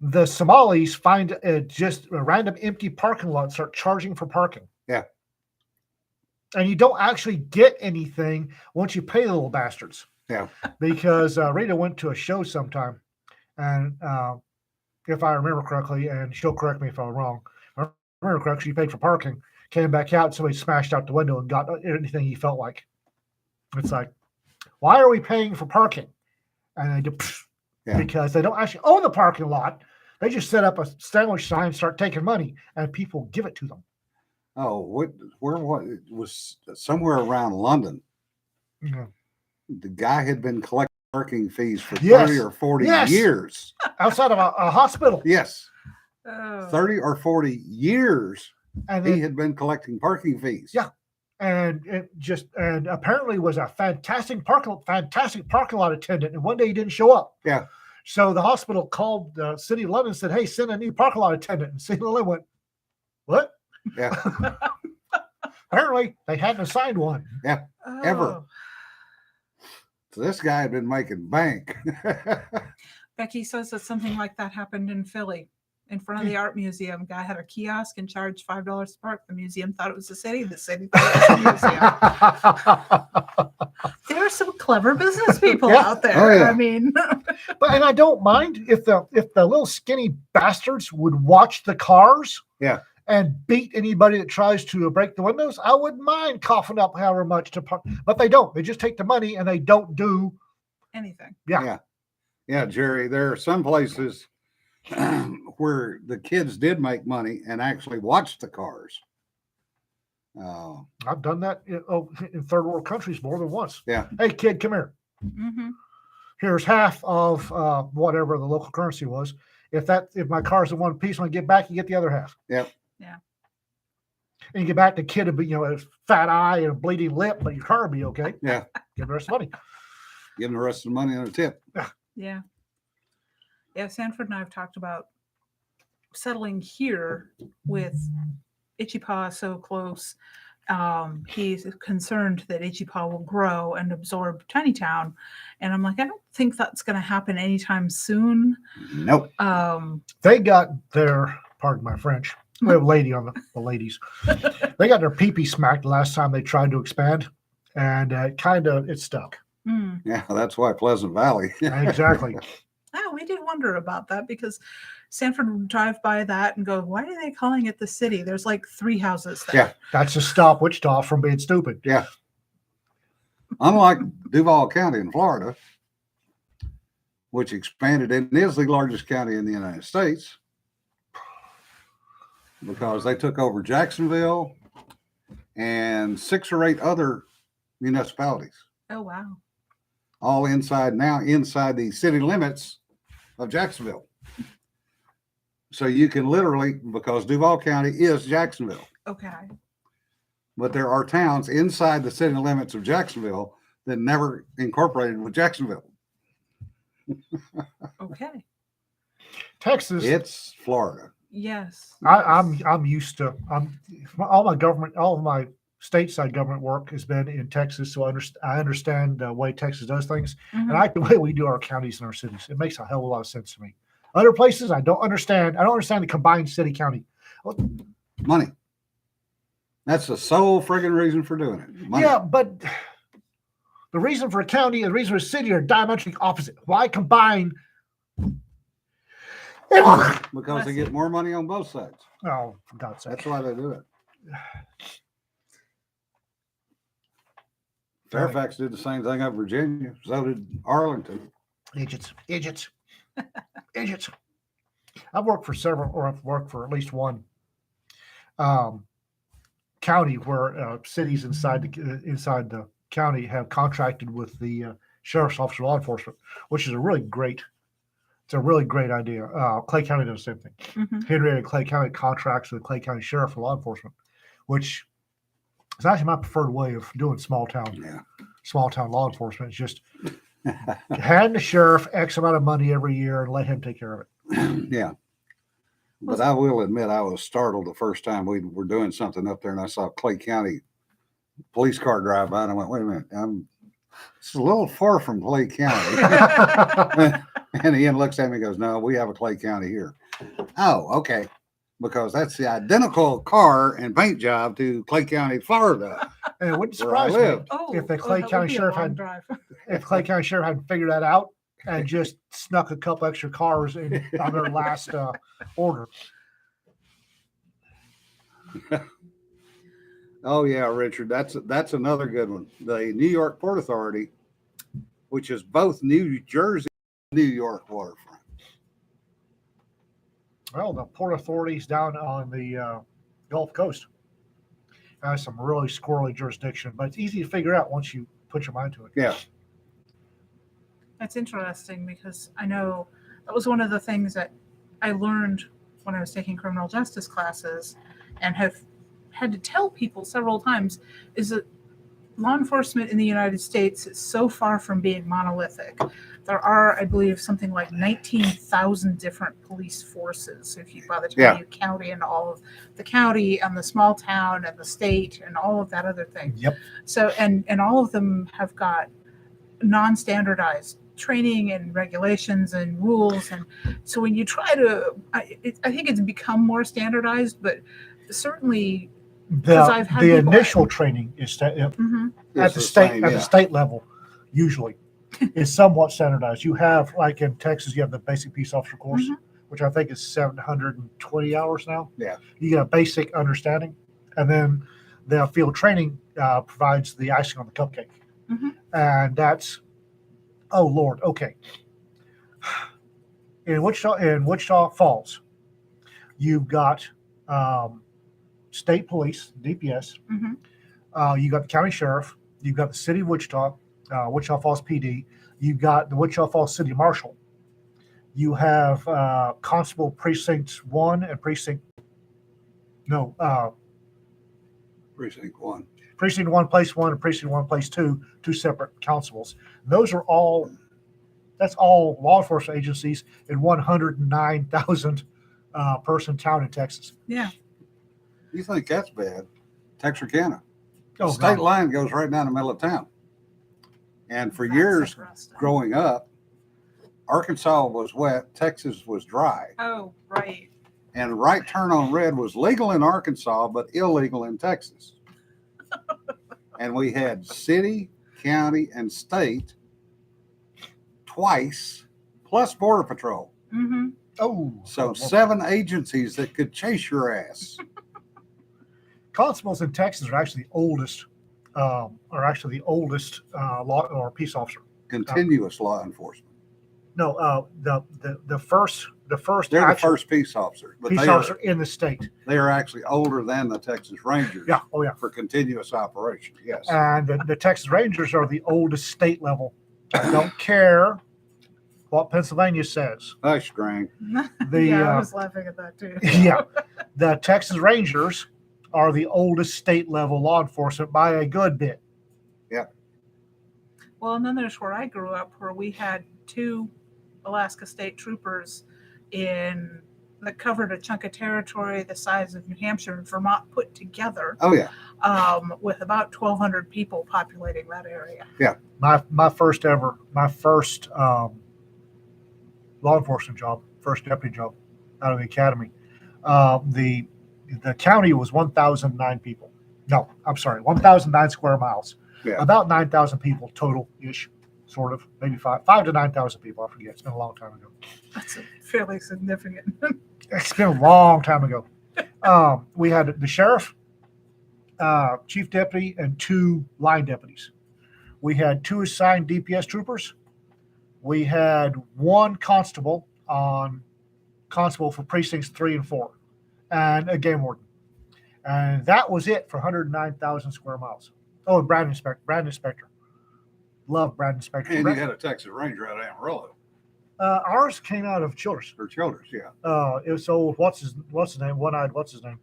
The Somalis find just a random empty parking lot and start charging for parking. Yeah. And you don't actually get anything once you pay the little bastards. Yeah. Because Rita went to a show sometime, and if I remember correctly, and she'll correct me if I'm wrong, if I remember correctly, she paid for parking, came back out, somebody smashed out the window and got anything he felt like. It's like, why are we paying for parking? And they do, Yeah. because they don't actually own the parking lot. They just set up a sandwich sign, start taking money, and people give it to them. Oh, what it was somewhere around London. Yeah. The guy had been collecting parking fees for Yes. 30 or 40 Yes. years. Outside of a hospital. Yes. Oh. 30 or 40 years And he then, had been collecting parking fees. Yeah. and apparently was a fantastic parking lot attendant. And one day he didn't show up. Yeah. So the hospital called the city of London and said, "Hey, send a new parking lot attendant." And city of London went, "What?" Yeah. Apparently they hadn't assigned one. Ever. So this guy had been making bank. Becky says that something like that happened in Philly in front of the art museum. Guy had a kiosk and charged $5 to park. The museum thought it was the city. The city thought it was the museum. There are some clever business people Yeah. out there. Oh, yeah. I mean, And I don't mind if the little skinny bastards would watch the cars. Yeah. And beat anybody that tries to break the windows. I wouldn't mind coughing up however much to park, but they don't. They just take the money and they don't do anything. Yeah. Yeah, Jerry, there are some places where the kids did make money and actually watched the cars. I've done that in third world countries more than once. Yeah. Hey, kid, come here. Mm-hmm. Here's half of whatever the local currency was. If my car's in one piece, when I get back, you get the other half. Yep. Yeah. And you get back, the kid will be, a fat eye and a bleeding lip, but your car will be okay. Yeah. Give the rest of the money. Give them the rest of the money on a tip. Yeah. Yeah. Sanford and I have talked about settling here with Ichipa so close. He's concerned that Ichipa will grow and absorb Tinytown. And I'm like, I don't think that's going to happen anytime soon. Nope. They got their, pardon my French, we have a lady on the ladies. They got their pee-pee smacked the last time they tried to expand. And it stuck. Mm. Yeah, that's why Pleasant Valley. Exactly. Oh, we did wonder about that because Sanford would drive by that and go, why are they calling it the city? There's like 3 houses there. Yeah. That's to stop Wichita from being stupid. Yeah. Unlike Duval County in Florida, which expanded and is the largest county in the United States because they took over Jacksonville and 6 or 8 other municipalities, Oh, wow. all inside the city limits of Jacksonville. So you can literally, because Duval County is Jacksonville, Okay. but there are towns inside the city limits of Jacksonville that never incorporated with Jacksonville. Okay. Texas. It's Florida. Yes. I'm used to. All of my stateside government work has been in Texas, so I understand the way Texas does things, Mhm. and I like the way we do our counties and our cities. It makes a hell of a lot of sense to me. Other places, I don't understand. I don't understand the combined city county. Money. That's the sole friggin' reason for doing it. Money. Yeah, but the reason for a county and the reason for a city are diametrically opposite. Why combine? Because they get more money on both sides. Oh, for God's sake! That's why they do it. Fairfax did the same thing up in Virginia. So did Arlington. Idiots. I've worked for at least one county where cities inside the county have contracted with the sheriff's office law enforcement, which is a really great idea. Clay County does the same thing. Mhm. Henrietta Clay County contracts with Clay County Sheriff for law enforcement, which is actually my preferred way of doing small town law enforcement. It's just hand the sheriff X amount of money every year and let him take care of it. Yeah. But I will admit I was startled the first time we were doing something up there and I saw Clay County police car drive by and I went, wait a minute, it's a little far from Clay County. And Ian looks at me and goes, no, we have a Clay County here. Oh, okay. Because that's the identical car and paint job to Clay County, Florida. And it wouldn't Where I surprise me lived. if the Clay County Sheriff hadn't figured that out and just snuck a couple extra cars on their last order. Oh yeah, Richard, that's another good one. The New York Port Authority, which is both New Jersey and New York waterfront. Well, the port authorities down on the Gulf Coast has some really squirrely jurisdiction, but it's easy to figure out once you put your mind to it. Yeah. That's interesting because I know that was one of the things that I learned when I was taking criminal justice classes and have had to tell people several times is that law enforcement in the United States is so far from being monolithic. There are, I believe, something like 19,000 different police forces. If you, by the time you county and all of the county and the small town and the state and all of that other thing. Yep. So, and all of them have got non-standardized training and regulations and rules. And so when you try to, I think it's become more standardized, but certainly I've had The people initial training is at It's the same, at the state level, usually, is somewhat standardized. You have, like in Texas, you have the basic peace officer course, which I think is 720 hours now. Yeah. You get a basic understanding, and then the field training provides the icing on the cupcake, and that's, oh Lord, okay. In Wichita Falls, you've got state police, DPS. You got the county sheriff. You've got the city of Wichita, Wichita Falls PD. You've got the Wichita Falls City Marshal. You have Constable Precinct 1 and Precinct 1. Precinct 1, Place 1, and Precinct 1, Place 2, two separate constables. Those are all, that's all law enforcement agencies in 109,000 person town in Texas. Yeah. You think that's bad? Texarkana. Oh, State God. line goes right down the middle of town. And for That's years interesting. growing up, Arkansas was wet, Texas was dry. Oh, right. And right turn on red was legal in Arkansas, but illegal in Texas. And we had city, county, and state twice, plus Border Patrol. Oh, So 7 agencies that could chase your ass. constables in Texas are actually the oldest, law or peace officer. Continuous law enforcement. No, the first They're the actual first peace officers, but peace they officer are, in the state. they are actually older than the Texas Rangers. Yeah, oh yeah. For continuous operation. Yes. And the Texas Rangers are the oldest state level. I don't care what Pennsylvania says. Hush, Grang. I was laughing at that too. Yeah, the Texas Rangers are the oldest state level law enforcement by a good bit. Well, and then there's where I grew up, where we had 2 Alaska State Troopers that covered a chunk of territory the size of New Hampshire and Vermont put together, Oh yeah. with about 1,200 people populating that area. My first law enforcement job, first deputy job out of the academy. The county was 1,009 people. No, I'm sorry, 1,009 square miles. Yeah. About 9,000 people total-ish, sort of, maybe 5 to 9,000 people. I forget. It's been a long time ago. That's fairly significant. It's been a long time ago. We had the sheriff, chief deputy, and 2 line deputies. We had 2 assigned DPS troopers. We had 1 constable for precincts 3 and 4, and a game warden. And that was it for 109,000 square miles. Oh, and Brand Inspector. Love Brand Inspector. And you had a Texas Ranger out of Amarillo. Ours came out of Childers. Or Childers, yeah. It was old. What's his name? One-eyed. What's his name?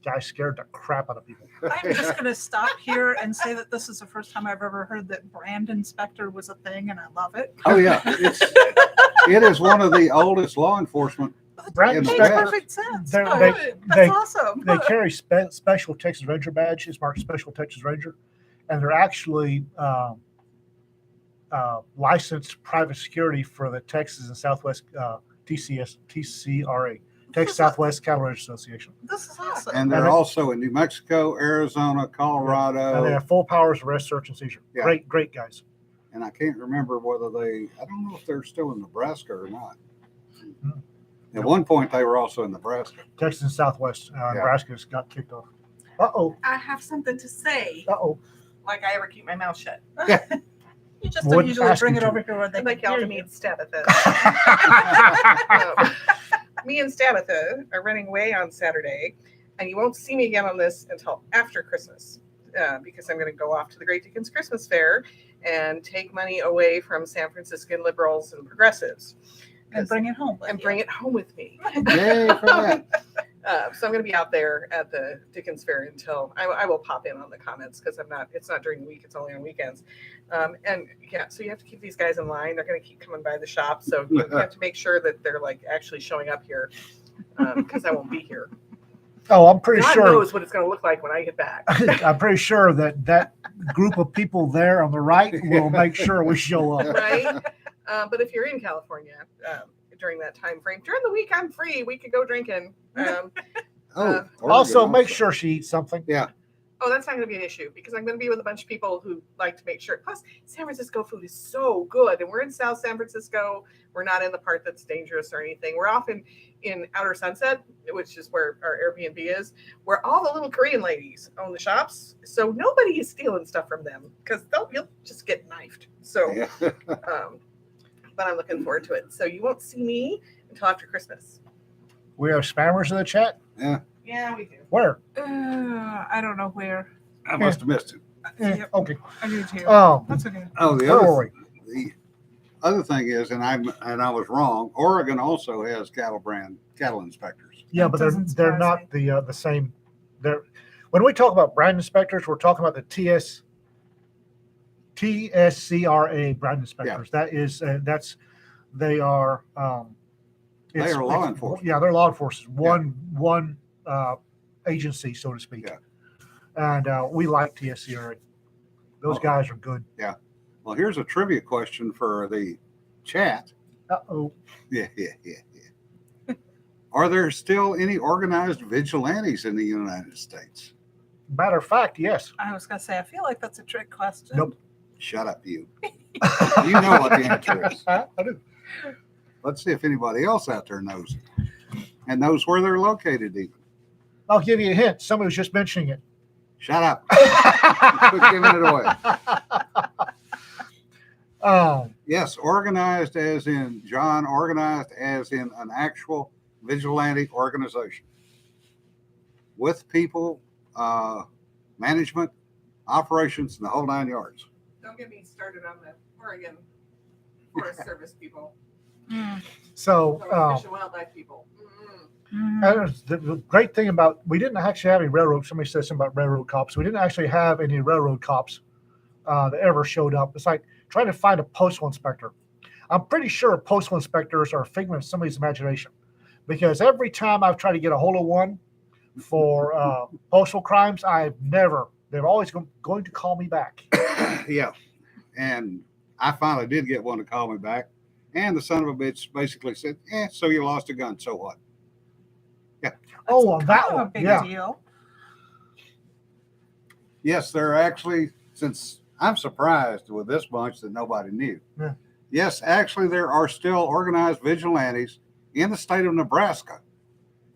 Guy scared the crap out of people. I'm just going to stop here and say that this is the first time I've ever heard that Brand Inspector was a thing, and I love it. Oh yeah. It is one of the oldest law enforcement. Brand In Makes the West. Inspector. perfect sense. They're- No, they- that's awesome. They carry special Texas Ranger badge. It's marked Special Texas Ranger, and they're actually licensed private security for the Texas and Southwest TCRA, Texas Southwest Cattle Range Association. This is awesome. And they're And they- also in New Mexico, Arizona, And they Colorado. have full powers of arrest, search, and seizure. Yeah. Great guys. And I can't remember whether I don't know if they're still in Nebraska or not. At one point, they were also in Nebraska. Texas and Southwest. Nebraska's got kicked off. Uh-oh. I have something to say. Uh-oh. Like I ever keep my mouth shut. You just Wouldn't don't usually ask bring you it to. over here where they I'd like can y'all hear to you. meet Tabitha. Me and Tabitha are running away on Saturday, and you won't see me again on this until after Christmas, because I'm going to go off to the Great Dickens Christmas Fair and take money away from San Franciscan liberals and progressives. And bring it home. And bring it home with me. Yay for that. So I'm going to be out there at the Dickens Fair until I will pop in on the comments because it's not during the week, it's only on weekends. And yeah, so you have to keep these guys in line. They're going to keep coming by the shop. So you have to make sure that they're like actually showing up here because I won't be here. Oh, I'm pretty God sure. knows what it's going to look like when I get back. I'm pretty sure that group of people there on the right will make sure we show up. Right? But if you're in California during that time frame, during the week I'm free. We could go drinking. Oh, Also, Oregon make sure she eats something. Oh, that's not going to be an issue because I'm going to be with a bunch of people who like to make sure. Plus, San Francisco food is so good, and we're in South San Francisco. We're not in the part that's dangerous or anything. We're off in Outer Sunset, which is where our Airbnb is, where all the little Korean ladies own the shops. So nobody is stealing stuff from them because you'll just get knifed. So, Yeah. but I'm looking forward to it. So you won't see me until after Christmas. We have spammers in the chat. Yeah, we do. Where? I don't know where. I must have missed it. Yep. Okay. I do too. That's okay. Oh, where were we? the other thing is, and I was wrong. Oregon also has cattle inspectors. Yeah, That but doesn't they're surprise not the same. They're when we talk about brand inspectors, we're talking about the TSCRA brand inspectors. That is they are They are law enforcement. Yeah, they're law enforcement. One agency, so to speak. Yeah. And we like TSCRA. Those guys are good. Well, here's a trivia question for the chat. Uh-oh. Yeah. Are there still any organized vigilantes in the United States? Matter of fact, yes. I was gonna say I feel like that's a trick question. Nope. Shut up, you. You know what the answer is. I do. Let's see if anybody else out there knows it and knows where they're located even. I'll give you a hint. Somebody was just mentioning it. Shut up. Quit giving it away. Yes, organized as in John, organized as in an actual vigilante organization with people, management, operations, and the whole 9 yards. Don't get me started on the Oregon Forest Service people. So, Fish and wildlife people. and the great thing about, we didn't actually have any railroad. Somebody said something about railroad cops. We didn't actually have any railroad cops that ever showed up. It's like trying to find a postal inspector. I'm pretty sure postal inspectors are a figment of somebody's imagination, because every time I've tried to get a hold of one for postal crimes, they're always going to call me back. Yeah. And I finally did get one to call me back. And the son of a bitch basically said, so you lost a gun. So what? Oh, on that Kind of a one. big Yeah. deal. Yes, there are actually, since I'm surprised with this bunch that nobody knew. Yeah. Yes, actually, there are still organized vigilantes in the state of Nebraska,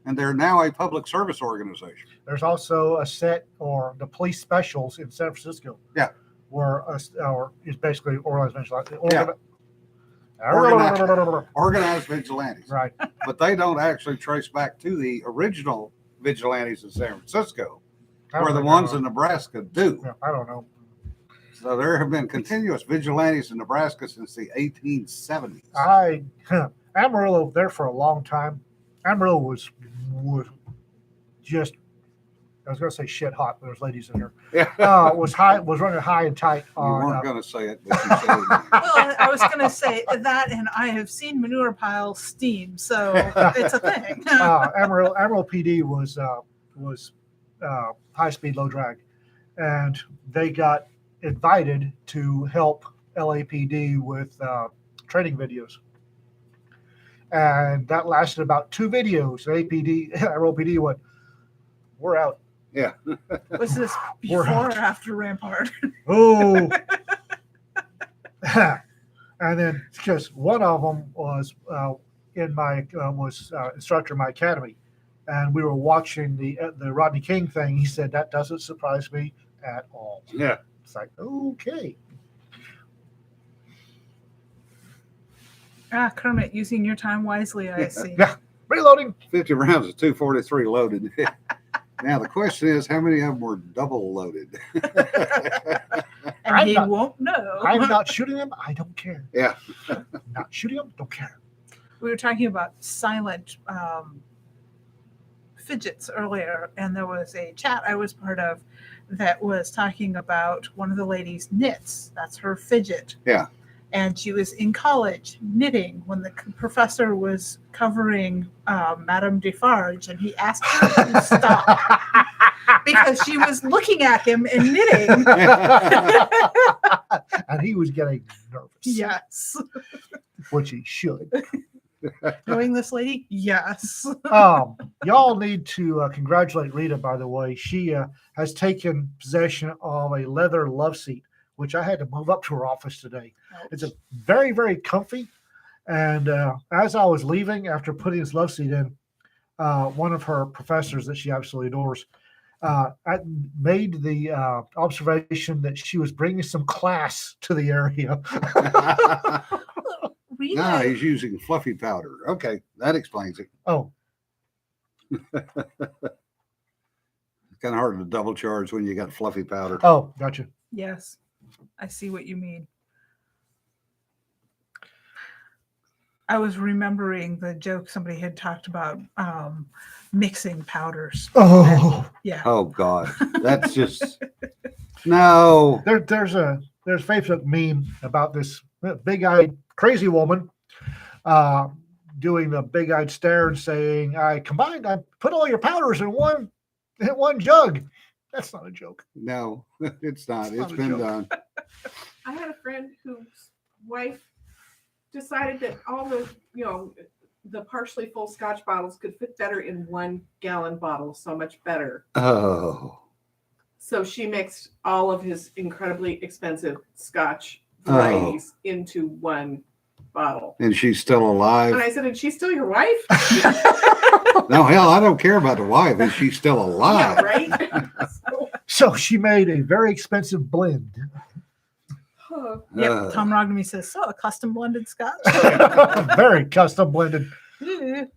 and they're now a public service organization. There's also a set, or the police specials in San Francisco. Yeah. Where is basically organized vigilante. Yeah. Organized vigilantes. Right. But they don't actually trace back to the original vigilantes in San Francisco, where the ones in Nebraska do. Yeah, I don't know. So there have been continuous vigilantes in Nebraska since the 1870s. Amarillo there for a long time. Amarillo was just, I was going to say shit hot, but there's ladies in here. Yeah. Was running high and tight You on. weren't going to say it, but you said it. Well, I was going to say that, and I have seen manure piles steam, so it's a thing. Amarillo PD was high speed, low drag, and they got invited to help LAPD with training videos, and that lasted about 2 videos. Amarillo PD went, "We're out." Yeah. Was this We're before or out. after Rampart? Oh. And then because one of them was instructor in my academy, and we were watching the Rodney King thing. He said that doesn't surprise me at all. Yeah. It's like, okay. Kermit, using your time wisely, I see. Yeah. Reloading. 50 rounds of 243 loaded. Now the question is, how many of them were double loaded? And I'm he not- won't know. I'm not shooting them. I don't care. Yeah. Not shooting them. Don't care. We were talking about silent fidgets earlier, and there was a chat I was part of that was talking about one of the ladies knits. That's her fidget. Yeah. And she was in college knitting when the professor was covering Madame Defarge, and he asked her to stop because she was looking at him and knitting. And he was getting nervous. Yes. Which he should. Knowing this lady, yes. Y'all need to congratulate Rita, by the way. She has taken possession of a leather love seat, which I had to move up to her office today. It's a very, very comfy. And as I was leaving after putting this love seat in, one of her professors that she absolutely adores I made the observation that she was bringing some class to the area. Rita, No, he's using fluffy powder. Okay, that explains it. Oh, It's kind of hard to double charge when you got fluffy powder. oh, gotcha. yes, I see what you mean. I was remembering the joke somebody had talked about mixing powders. Oh, Yeah. Oh God, that's just no. there's a Facebook meme about this big-eyed crazy woman doing the big-eyed stare and saying, I put all your powders in one jug. That's not a joke. No, it's not. It's not It's a been joke. done. I had a friend whose wife decided that all the, the partially full Scotch bottles could fit better in 1 gallon bottle, so much better. Oh, So she mixed all of his incredibly expensive Scotch varieties into 1 bottle. and she's still And alive. I said, "And she's still your wife?" No, hell, I don't care about the wife. Is she still Yeah, alive? right. So, So she made a very expensive blend. Yep. Tom Rogamy says, so a custom blended scotch? Very custom blended.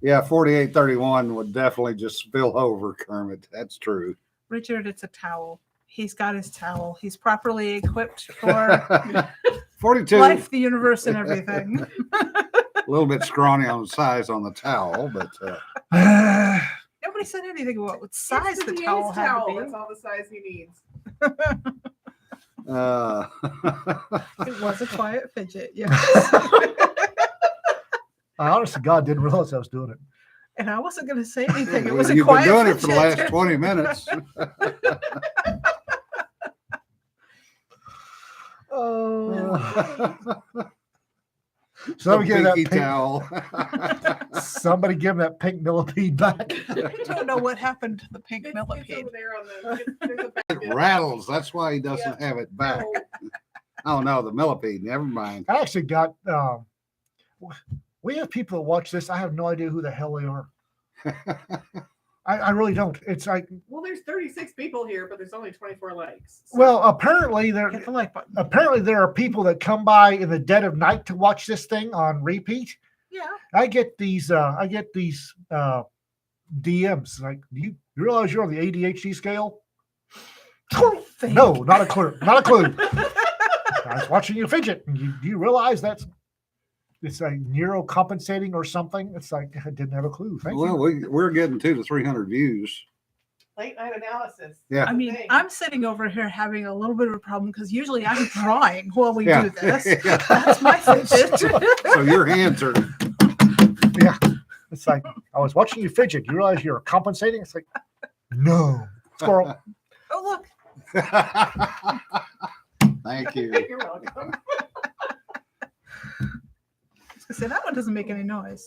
Yeah, 4831 would definitely just spill over, Kermit. That's true. Richard, it's a towel. He's got his towel. He's properly equipped for 42. life, the universe, and everything. A little bit scrawny on the size on the towel, but Nobody said anything about what size it's the Dave's towel had towel. to That's all the size he needs. be. It was a quiet fidget, yes. I honestly, God didn't realize I was doing it. And I wasn't going to say anything. It was a you've been quiet doing fidget. it for the last 20 minutes. Oh. Somebody give that Pinky pink, towel. somebody give him that pink millipede back. I don't know what happened to the pink It's millipede. over there on the. There's a It back. rattles. That's why he doesn't have it back. Oh, Oh no, the millipede. Never mind. I actually got. We have people that watch this. I have no idea who the hell they are. I really don't. It's like, well, there's 36 people here, but there's only 24 likes. So- well, apparently Hit the like button. there are people that come by in the dead of night to watch this thing on repeat. Yeah. I get these DMs like, do you realize you're on the ADHD scale? Thank No, not a clue. Not a clue. I was watching you fidget. And do you realize it's like neurocompensating or something? It's like, I didn't have a clue. Thank Well, you. we're getting 200 to 300 views. Late night analysis. Yeah. I mean, Thing. I'm sitting over here having a little bit of a problem because usually I'm drawing while we Yeah. do this. Yeah. That's my fidget. So your hands are. It's like, I was watching you fidget. You realize you're compensating? It's like, no. Squirrel. Oh, look. Thank you. You're welcome. I said, that one doesn't make any noise.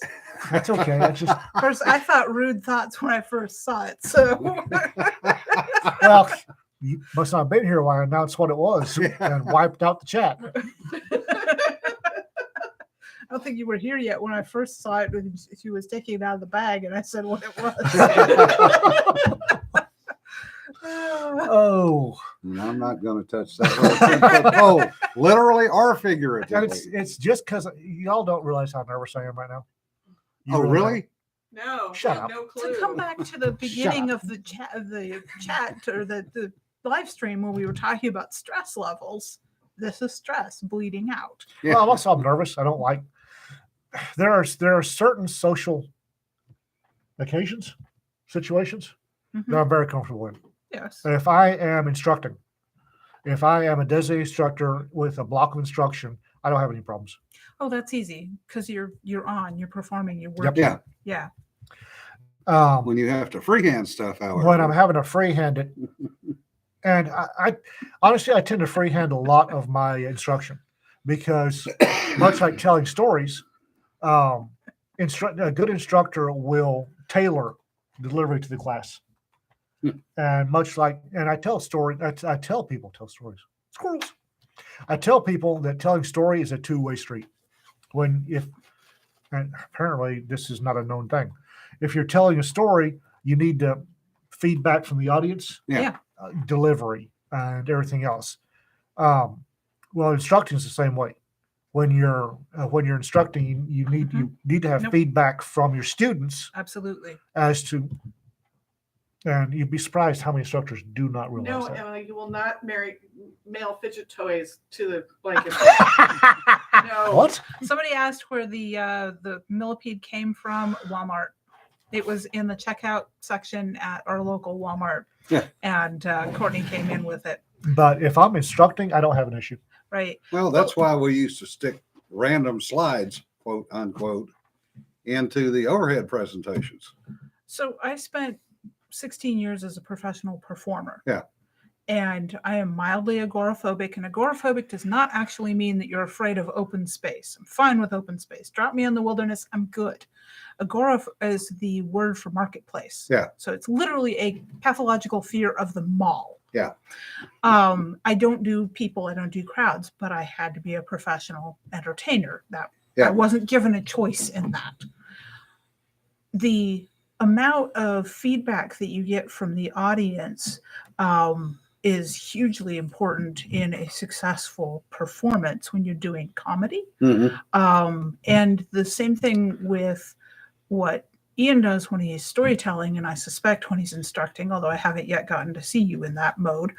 That's okay. I just, First, I thought rude thoughts when I first saw it. So, well, you must not have been here while I announced what it was and wiped out the chat. don't think you were here yet when I first saw it when she was taking it out of the bag, and I said what it was. Oh, And I'm not going to touch that little 10-foot pole, literally or and figuratively. it's just because y'all don't realize how nervous I am right now. You Oh, really? No, Shut we have up. no clue. To come back to the beginning of the chat, or the live stream when we were talking about stress levels, this is stress bleeding out. Yeah. Well, I'm nervous. I don't like. There are certain social occasions, situations Mhm. that I'm very comfortable in. Yes. If I am instructing, if I am a designated instructor with a block of instruction, I don't have any problems. Oh, that's easy because you're performing, you're Yep. working. Yeah. Yeah. When you have to freehand stuff, however. When I'm having to freehand it, and I honestly, I tend to freehand a lot of my instruction because, much like telling stories, a good instructor will tailor delivery to the class. And much like, and I tell people tell stories. Squirrels. I tell people that telling story is a two-way street. And apparently this is not a known thing. If you're telling a story, you need to feedback from the audience, Yeah. delivery, and everything else. Well, instructing is the same way. When you're instructing, you need to have Nope. feedback from your students Absolutely. as to, and you'd be surprised how many instructors do not realize No, that. Emily, you will not marry male fidget toys to the blanket. No. What? Somebody asked where the millipede came from. Walmart. It was in the checkout section at our local Walmart. Yeah. And Courtney came in with it. But if I'm instructing, I don't have an issue. Right. Well, that's why we used to stick random slides, quote unquote, into the overhead presentations. So I spent 16 years as a professional performer. Yeah. And I am mildly agoraphobic. And agoraphobic does not actually mean that you're afraid of open space. I'm fine with open space. Drop me in the wilderness, I'm good. Agora is the word for marketplace. Yeah. So it's literally a pathological fear of the mall. Yeah. I don't do people, I don't do crowds, but I had to be a professional entertainer. Yeah. I wasn't given a choice in that. The amount of feedback that you get from the audience is hugely important in a successful performance when you're doing comedy. Mm-hmm. And the same thing with what Ian does when he's storytelling, and I suspect when he's instructing, although I haven't yet gotten to see you in that mode.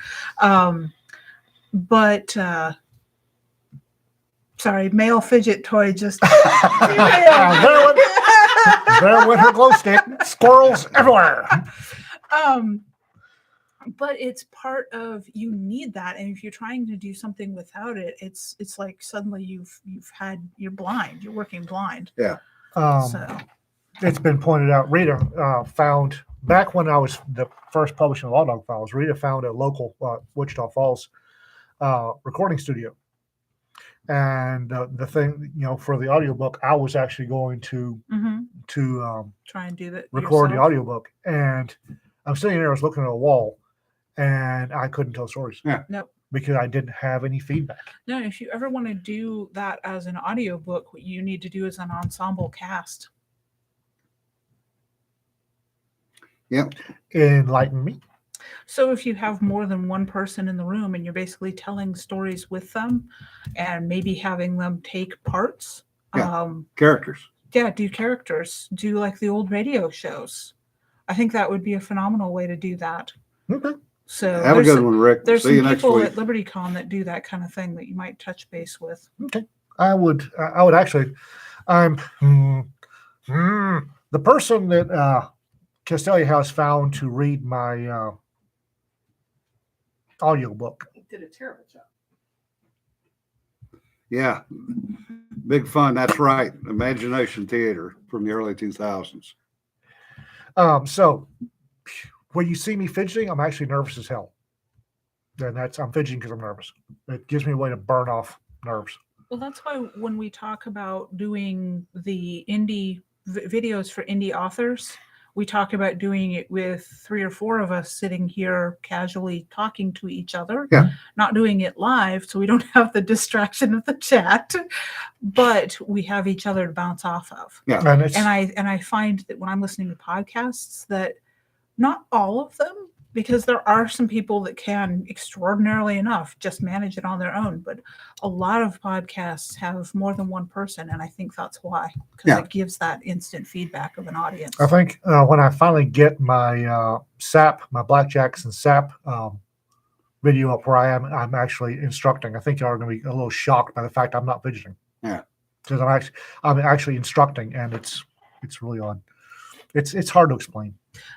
Sorry, male fidget toy just. There went her glow stick. Squirrels everywhere. But it's part of, you need that, and if you're trying to do something without it, it's like suddenly you're blind, you're working blind. Yeah. So It's been pointed out. Rita found, back when I was the first publishing Law Dog Files, Rita found a local Wichita Falls recording studio. And the thing, for the audiobook, I was actually going to try and do that. record the yourself. audiobook. And I'm sitting there, I was looking at a wall, and I couldn't tell stories. Yeah. Nope. Because I didn't have any feedback. No, if you ever want to do that as an audiobook, what you need to do is an ensemble cast. Yep. Enlighten me. So if you have more than one person in the room and you're basically telling stories with them and maybe having them take parts. Characters. Yeah, do characters. Do like the old radio shows. I think that would be a phenomenal way to do that. Okay. So Have a good one, Rick. There's See you some next people week. at LibertyCon that do that kind of thing that you might touch base with. Okay. I would actually, I'm the person that Castelia has found to read my audiobook. He did a terrible job. Yeah. Big fun. That's right. Imagination theater from the early 2000s. So when you see me fidgeting, I'm actually nervous as hell. And I'm fidgeting because I'm nervous. It gives me a way to burn off nerves. Well, that's why when we talk about doing the indie videos for indie authors, we talk about doing it with 3 or 4 of us sitting here casually talking to each other, Yeah. not doing it live, so we don't have the distraction of the chat, but we have each other to bounce off of. Yeah. And it's, And I find that when I'm listening to podcasts, that not all of them, because there are some people that can extraordinarily enough just manage it on their own, but a lot of podcasts have more than one person, and I think that's why, because Yeah. it gives that instant feedback of an audience. I think when I finally get my SAP, my blackjacks and SAP video up where I'm actually instructing. I think you are going to be a little shocked by the fact I'm not fidgeting. Yeah. Because I'm actually instructing, and it's really odd. It's hard to explain.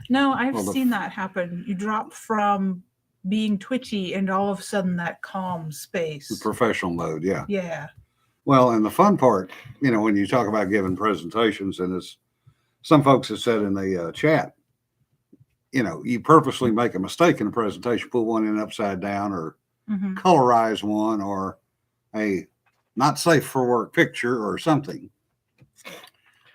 No, I've Well, seen that happen. You drop from being twitchy and all of a sudden that calm space. Professional mode, yeah. Yeah. Well, and the fun part, when you talk about giving presentations, and as some folks have said in the chat, you purposely make a mistake in a presentation, put one in upside down, or Mm-hmm. colorize one, or a not safe for work picture or something.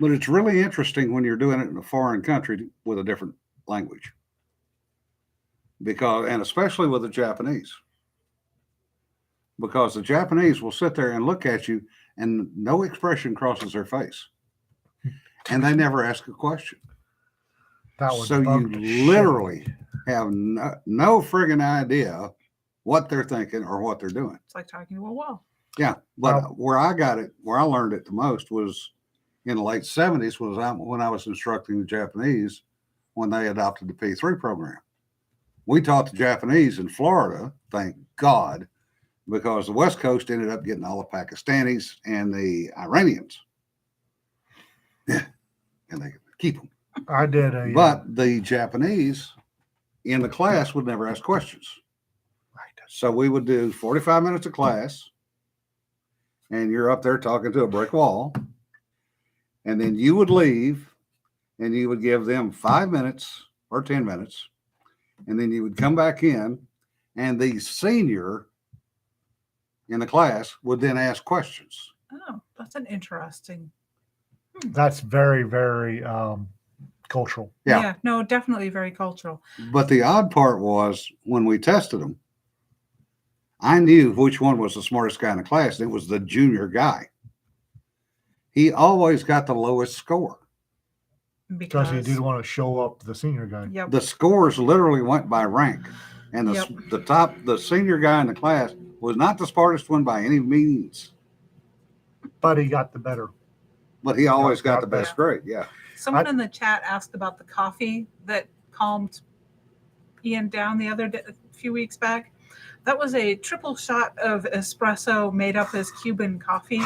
But it's really interesting when you're doing it in a foreign country with a different language. And especially with the Japanese. Because the Japanese will sit there and look at you and no expression crosses their face. And they never ask a question. That would So bug you the shit. literally have no friggin' idea what they're thinking or what they're doing. It's like talking to a wall. Yeah. But where I learned it the most was in the late 70s when I was instructing the Japanese when they adopted the P3 program. We taught the Japanese in Florida, thank God, because the West Coast ended up getting all the Pakistanis and the Iranians. Yeah. And they keep them. I did But the Japanese in the class would never ask questions. So we would do 45 minutes of class, and you're up there talking to a brick wall. And then you would leave, and you would give them 5 minutes or 10 minutes. And then you would come back in, and the senior in the class would then ask questions. Oh, that's an interesting. That's very, very cultural. Yeah. No, definitely very cultural. But the odd part was when we tested them, I knew which one was the smartest guy in the class, and it was the junior guy. He always got the lowest score. Because he didn't want to show up the senior guy. Yep. The scores literally went by rank, and Yep. the senior guy in the class was not the smartest one by any means, But he got the better. but he always got the Got best grade. Yeah. Someone in the chat asked about the coffee that calmed Ian down a few weeks back. That was a triple shot of espresso made up as Cuban coffee.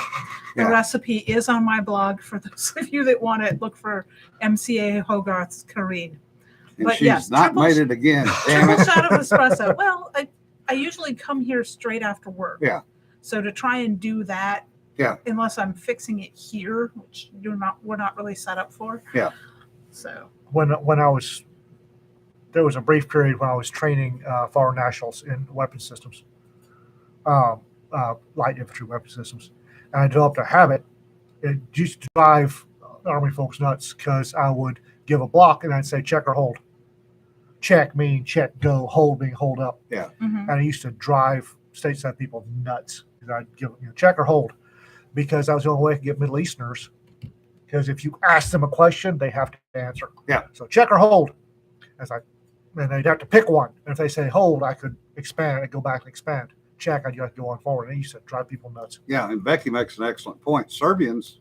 The Yeah. recipe is on my blog for those of you that want it. Look for MCA Hogarth's Kareen. And But she's yes, not triple made it again. Damn Triple it. shot of espresso. Well, I usually come here straight after work. Yeah. So to try and do that, Yeah. unless I'm fixing it here, which we're not really set up for. Yeah. So When there was a brief period when I was training foreign nationals in weapon systems, light infantry weapon systems, and I developed a habit. It used to drive Army folks nuts because I would give a block and I'd say check or hold. Check meaning check, go, hold meaning hold up. mhm. And it used to drive stateside people nuts. I'd give check or hold because that was the only way I could get Middle Easterners. Because if you ask them a question, they have to answer. Yeah. So check or hold. And they'd have to pick one. And if they say hold, I could expand. I'd go back and expand. Check, I'd go on forward. And it used to drive people nuts. Yeah. And Becky makes an excellent point. Serbians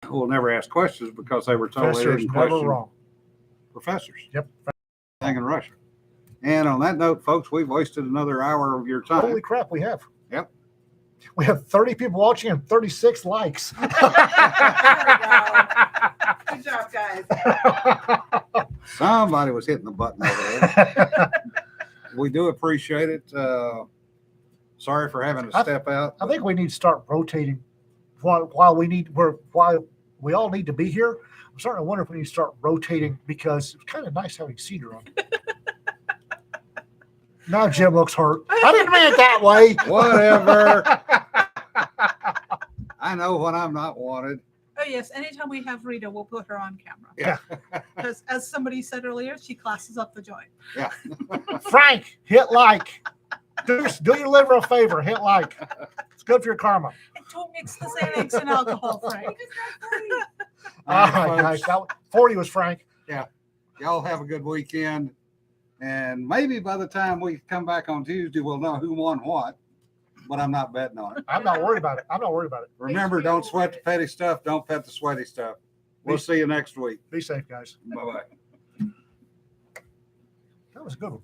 will never ask questions because they were told they Professor's didn't never question wrong. professors. Yep. Thing in Russia. And on that note, folks, we've wasted another hour of your time. Holy crap, we have. Yep. We have 30 people watching and 36 likes. Good job, guys. Somebody was hitting the button over there. We do appreciate it. Sorry for having to step out. I think we need to start rotating while we all need to be here. I'm starting to wonder if we need to start rotating because it's kind of nice having Cedar on. Now Jim looks hurt. I didn't mean it that way. Whatever. I know when I'm not wanted. Oh yes, anytime we have Rita, we'll put her on camera. Yeah. Because as somebody said earlier, she classes up the joint. Frank, hit like. Do your liver a favor. Hit like. It's good for your karma. And don't mix the Xanax and alcohol, Frank. All All right, right, guys. folks. 40 was Frank. Y'all have a good weekend. And maybe by the time we come back on Tuesday, we'll know who won what. But I'm not betting on it. I'm not worried about it. I'm not worried about it. Remember, don't sweat the petty stuff. Don't pet the sweaty stuff. We'll see you next week. Be safe, guys. Bye-bye. That was a good one.